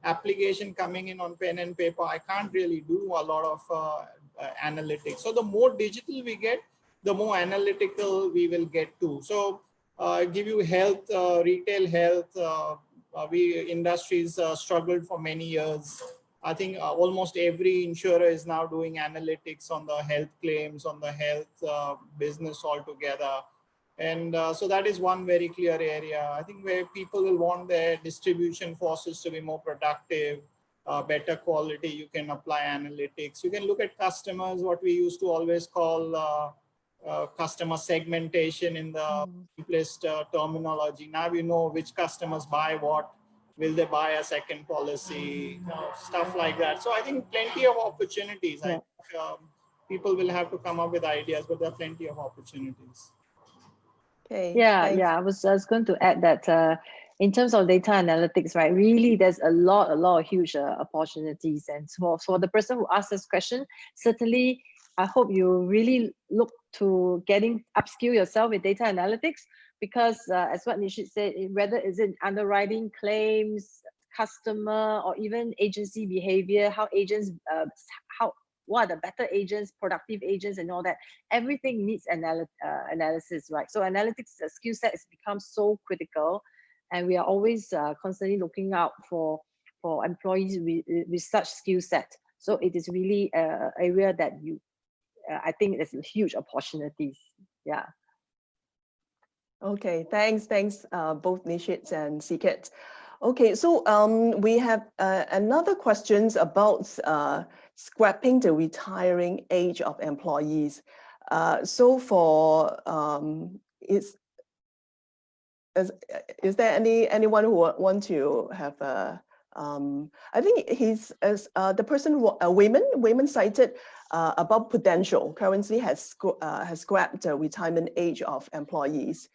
application coming in on pen and paper, I can't really do a lot of analytics. So the more digital we get, the more analytical we will get to. So give you health, retail health, industries struggled for many years. I think almost every insurer is now doing analytics on the health claims, on the health business altogether. And so that is one very clear area. I think where people will want their distribution forces to be more productive, better quality, you can apply analytics. You can look at customers, what we used to always call customer segmentation in the simplest terminology. Now you know which customers buy what, will they buy a second policy, stuff like that. So I think plenty of opportunities. I think people will have to come up with ideas, but there are plenty of opportunities. Okay. Yeah, thanks. yeah. I was going to add that in terms of data analytics, right? Really, there's a lot of huge opportunities. And for the person who asked this question, certainly, I hope you really look to upskill yourself with data analytics, because as what Nishit said, whether is it underwriting, claims, customer, or even agency behavior, how agents, what are the better agents, productive agents, and all that. Everything needs analysis, right? So analytics skill set has become so critical, and we are always constantly looking out for employees with such skill set. So it is really an area that I think there's huge opportunities. Yeah. Okay, thanks, both Nishit and Sikit. Okay, so we have another questions about scrapping the retiring age of employees. So for is there anyone who want to have a I think the person women cited about Prudential currently has scrapped the retirement age of employees.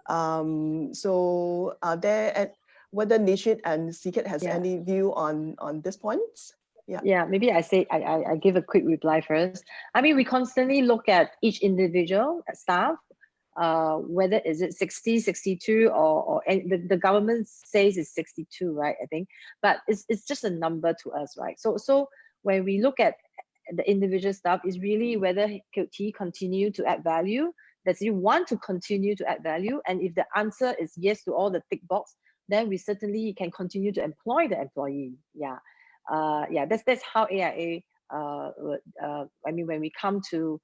So are there whether Nishit and Sikit has any view on this point? Yeah, maybe I give a quick reply first. I mean, we constantly look at each individual staff, whether is it 60, 62, or the government says it's 62, right? I think, but it's just a number to us, right? So when we look at the individual staff, is really whether he continue to add value Does he want to continue to add value? And if the answer is yes to all the tick box, then we certainly can continue to employ the employee. Yeah, that's how AIA. I mean, when we come to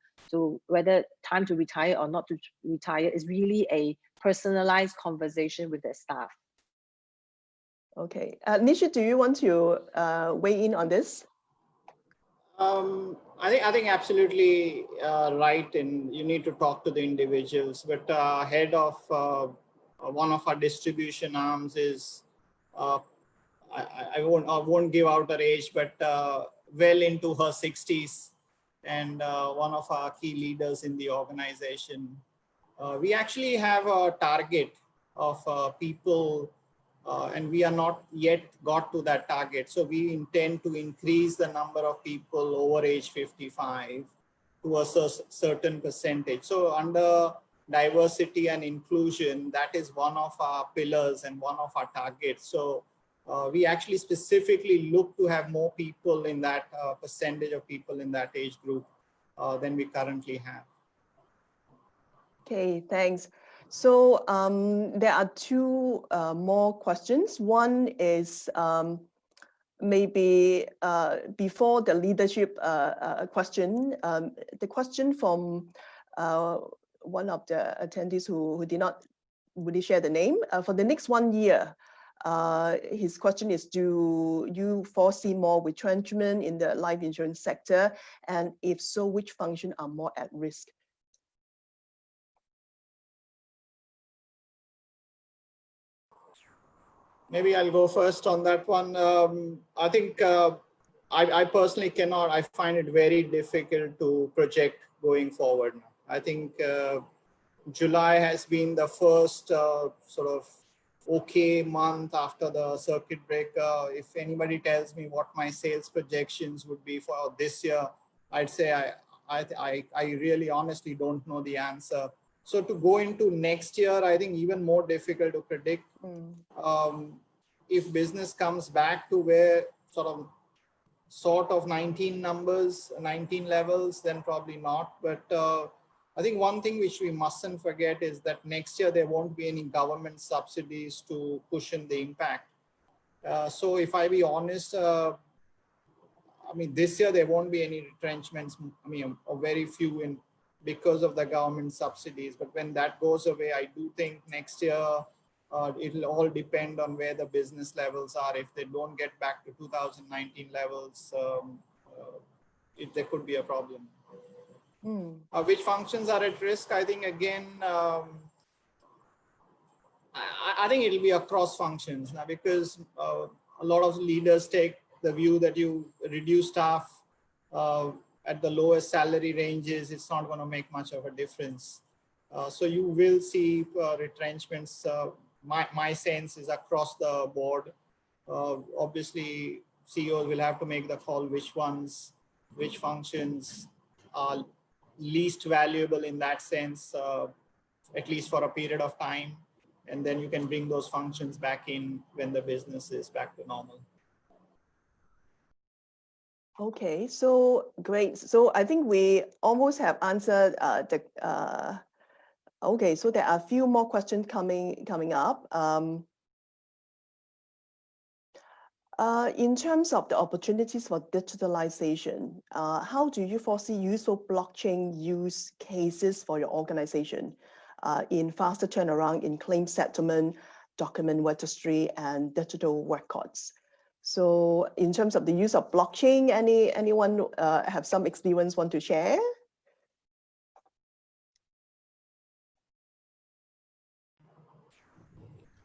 whether time to retire or not to retire, is really a personalized conversation with the staff. Okay, Nisha, do you want to weigh in on this? I think absolutely right, and you need to talk to the individuals. But head of one of our distribution arms is I won't give out her age, but well into her 60s, and one of our key leaders in the organization. We actually have a target of people. And we are not yet got to that target. So we intend to increase the number of people over age 55 to a certain percentage. So under diversity and inclusion, that is one of our pillars and one of our targets. So we actually specifically look to have more people in that percentage of people in that age group than we currently have. Okay, thanks. So there are two more questions. One is maybe before the leadership question, the question from one of the attendees who did not really share the name. For the next 1 year, his question is, do you foresee more retrenchment in the life insurance sector? And if so, which functions are more at risk? Maybe I'll go first on that one. I think I personally cannot. I find it very difficult to project going forward. I think July has been the first sort of okay month after the circuit breaker. If anybody tells me what my sales projections would be for this year, I'd say I really honestly don't know the answer. So to go into next year, I think even more difficult to predict. If business comes back to where sort of 19 numbers, 19 levels, then probably not. But I think one thing which we mustn't forget is that next year there won't be any government subsidies to cushion the impact. So if I be honest, I mean, this year there won't be any retrenchments. I mean, or very few because of the government subsidies. But when that goes away, I do think next year it'll all depend on where the business levels are. If they don't get back to 2019 levels, there could be a problem. Which functions are at risk? I think again, I think it'll be across functions now, because a lot of leaders take the view that you reduce staff at the lowest salary ranges, it's not going to make much of a difference. So you will see retrenchments. My sense is across the board. Obviously, CEOs will have to make the call which functions are least valuable in that sense, at least for a period of time. And then you can bring those functions back in when the business is back to normal. Okay, so great. So I think we almost have answered okay, so there are a few more questions coming up. In terms of the opportunities for digitalization, how do you foresee use of blockchain use cases for your organization in faster turnaround in claim settlement, document registry, and digital records? So in terms of the use of blockchain, anyone have some experience want to share?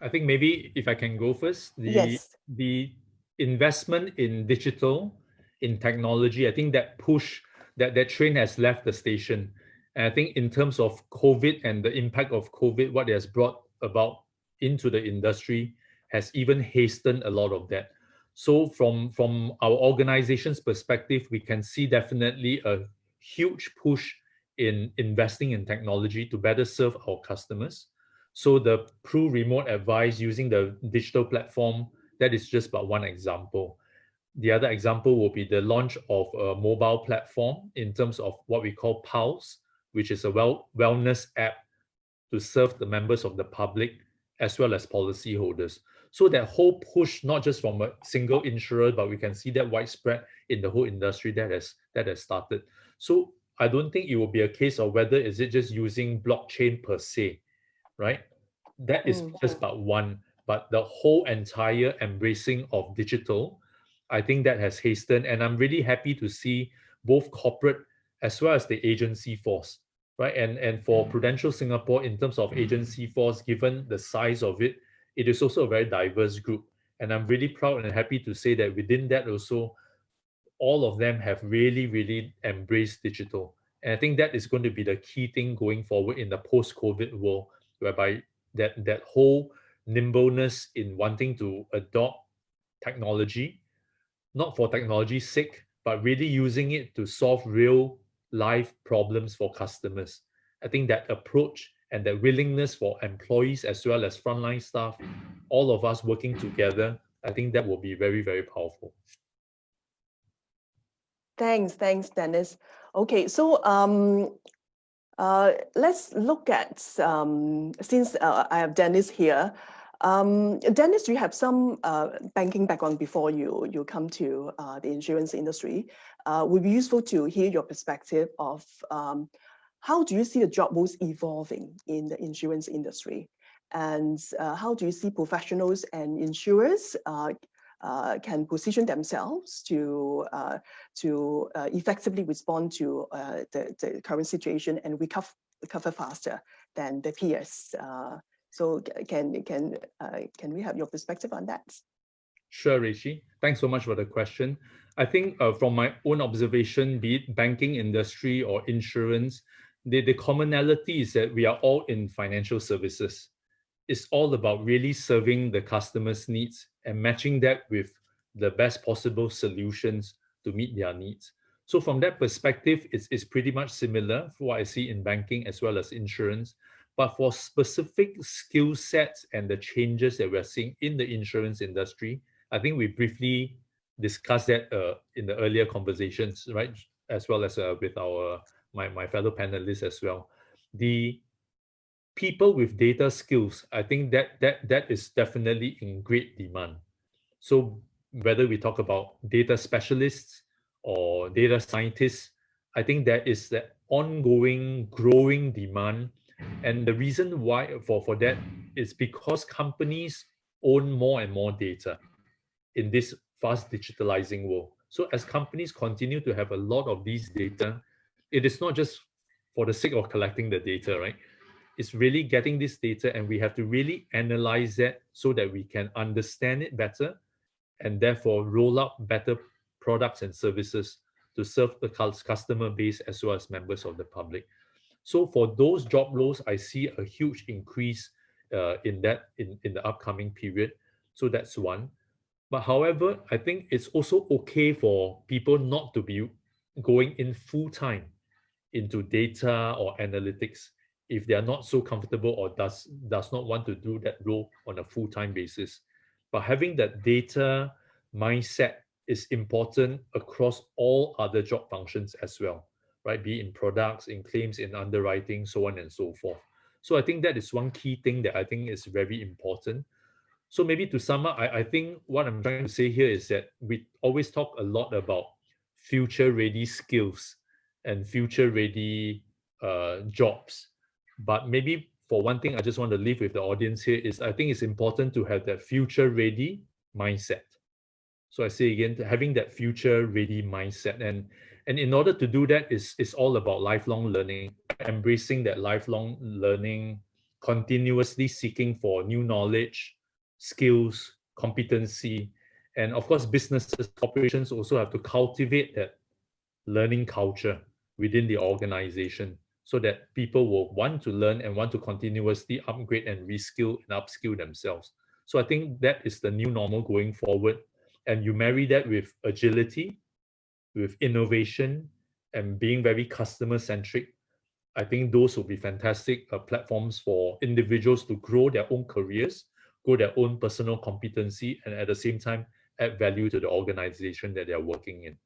I think maybe if I can go first, Yes. The investment in digital, in technology, I think that train has left the station. And I think in terms of COVID and the impact of COVID, what it has brought about into the industry has even hastened a lot of that. So from our organization's perspective, we can see definitely a huge push in investing in technology to better serve our customers. So the Pru remote advice using the digital platform, that is just but one example. The other example will be the launch of a mobile platform in terms of what we call Pulse, which is a wellness app to serve the members of the public as well as policyholders. So that whole push, not just from a single insurer, but we can see that widespread in the whole industry that has started. So I don't think it will be a case of whether is it just using blockchain per se, right? That is just about one, but the whole entire embracing of digital, I think that has hastened, and I'm really happy to see both corporate as well as the agency force, right? And for Prudential Singapore, in terms of agency force, given the size of it, it is also a very diverse group. And I'm really proud and happy to say that within that also, all of them have really, really embraced digital. And I think that is going to be the key thing going forward in the post-COVID world, whereby that whole nimbleness in wanting to adopt technology, not for technology's sake, but really using it to solve real life problems for customers. I think that approach and that willingness for employees as well as frontline staff, all of us working together, I think that will be very, very powerful. Thanks, Dennis. Okay, so let's look at, since I have Dennis here, Dennis, you have some banking background before you come to the insurance industry. Would be useful to hear your perspective of how do you see the job roles evolving in the insurance industry, and how do you see professionals and insurers can position themselves to effectively respond to the current situation and recover faster than the peers. So can we have your perspective on that? Sure, Rishi. Thanks so much for the question. I think from my own observation, be it banking industry or insurance, the commonality is that we are all in financial services. It's all about really serving the customer's needs and matching that with the best possible solutions to meet their needs. So from that perspective, it's pretty much similar for what I see in banking as well as insurance. But for specific skill sets and the changes that we're seeing in the insurance industry, I think we briefly discussed that in the earlier conversations, right? As well as with my fellow panelists as well. The people with data skills, I think that is definitely in great demand. So whether we talk about data specialists or data scientists, I think there is that ongoing growing demand. And the reason why for that is because companies own more and more data in this fast digitalizing world. So as companies continue to have a lot of these data, it is not just for the sake of collecting the data, right? It's really getting this data, and we have to really analyze that so that we can understand it better and therefore roll out better products and services to serve the customer base as well as members of the public. So for those job roles, I see a huge increase in the upcoming period. So that's one. But however, I think it's also okay for people not to be going in full time into data or analytics if they are not so comfortable or does not want to do that role on a full-time basis. But having that data mindset is important across all other job functions as well, right? Be it in products, in claims, in underwriting, so on and so forth. So I think that is one key thing that I think is very important. So maybe to sum up, I think what I'm trying to say here is that we always talk a lot about future-ready skills and future-ready jobs. But maybe for one thing, I just want to leave with the audience here is I think it's important to have that future-ready mindset. So I say again, having that future-ready mindset. And in order to do that, it's all about lifelong learning, embracing that lifelong learning, continuously seeking for new knowledge, skills, competency. And of course, businesses, corporations also have to cultivate that learning culture within the organization so that people will want to learn and want to continuously upgrade and reskill and upskill themselves. So I think that is the new normal going forward. And you marry that with agility, with innovation, and being very customer-centric. I think those will be fantastic platforms for individuals to grow their own careers, grow their own personal competency, and at the same time, add value to the organization that they're working in.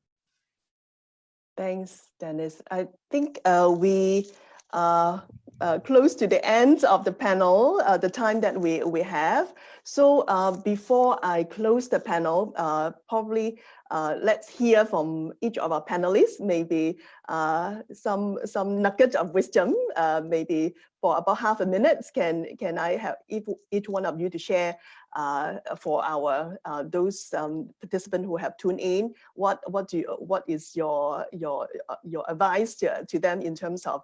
Thanks, Dennis. I think we close to the end of the panel, the time that we have. So before I close the panel, probably let's hear from each of our panelists, maybe some nugget of wisdom, maybe for about half a minute. Can I have each one of you to share for our those participants who have tuned in? What is your advice to them in terms of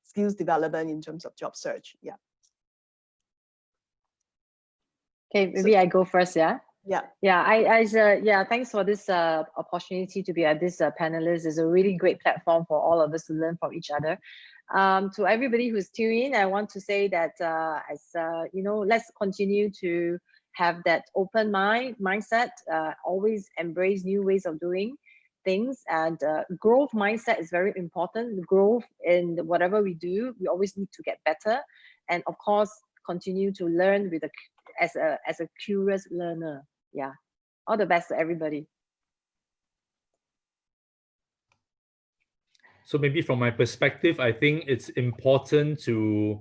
skills development, in terms of job search? Yeah. Okay, maybe I go first. Yeah. Yeah. Yeah, thanks for this opportunity to be at this panelist. It's a really great platform for all of us to learn from each other. To everybody who's tuned in, I want to say that let's continue to have that open mindset, always embrace new ways of doing things, and growth mindset is very important. Growth in whatever we do, we always need to get better, and of course, continue to learn with as a curious learner. Yeah, all the best to everybody. So maybe from my perspective, I think it's important to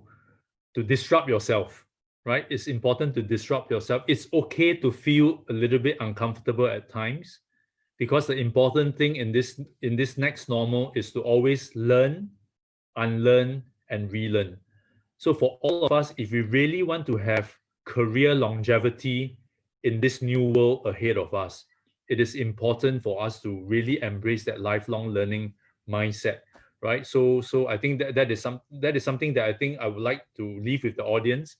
disrupt yourself, right? It's important to disrupt yourself. It's okay to feel a little bit uncomfortable at times, because the important thing in this next normal is to always learn, unlearn, and relearn. So for all of us, if we really want to have career longevity in this new world ahead of us, it is important for us to really embrace that lifelong learning mindset, right? So I think that is something that I think I would like to leave with the audience.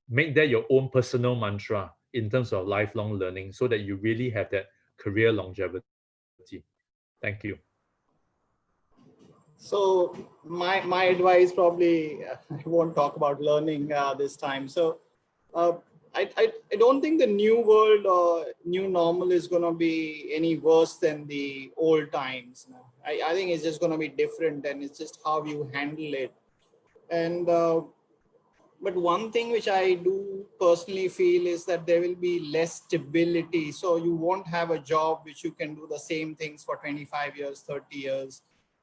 Make that your own personal mantra in terms of lifelong learning, so that you really have that career longevity. Thank you. So my advice, probably I won't talk about learning this time. So I don't think the new world or new normal is going to be any worse than the old times. I think it's just going to be different, and it's just how you handle it. And but one thing which I do personally feel is that there will be less stability. So you won't have a job which you can do the same things for 25 years, 30 years.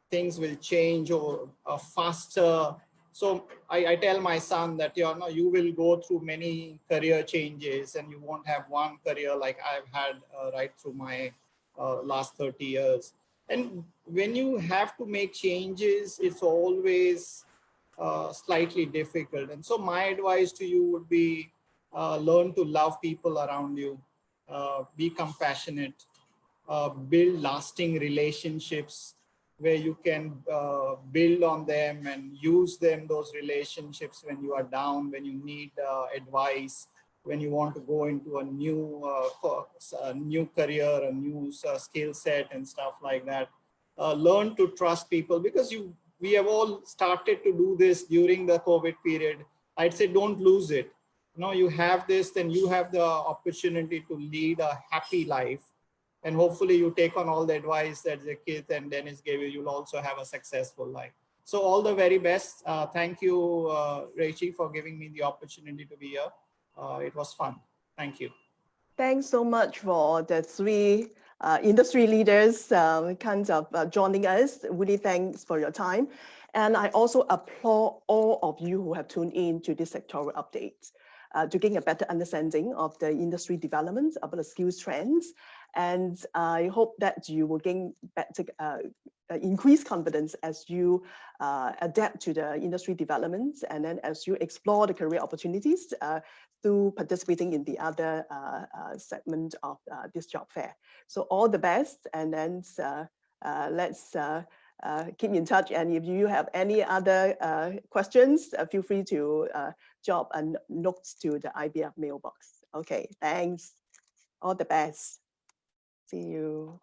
Things will change or faster. So I tell my son that you will go through many career changes, and you won't have one career like I've had right through my last 30 years. And when you have to make changes, it's always slightly difficult. And so my advice to you would be learn to love people around you, be compassionate, build lasting relationships where you can build on them and use those relationships when you are down, when you need advice, when you want to go into a new career, a new skill set and stuff like that. Learn to trust people, because we have all started to do this during the COVID period. I'd say don't lose it. You have this, then you have the opportunity to lead a happy life. And hopefully you take on all the advice that Zakith and Dennis gave you. You'll also have a successful life. So all the very best. Thank you, Reichi, for giving me the opportunity to be here. It was fun. Thank you. Thanks so much for the three industry leaders joining us. Really thanks for your time. And I also applaud all of you who have tuned in to this sectorial update to gain a better understanding of the industry developments, about the skills trends. And I hope that you will gain better, increased confidence as you adapt to the industry developments, and then as you explore the career opportunities through participating in the other segment of this job fair. So all the best, and then let's keep in touch. And if you have any other questions, feel free to drop a note to the IBF mailbox. Okay, thanks. All the best. See you.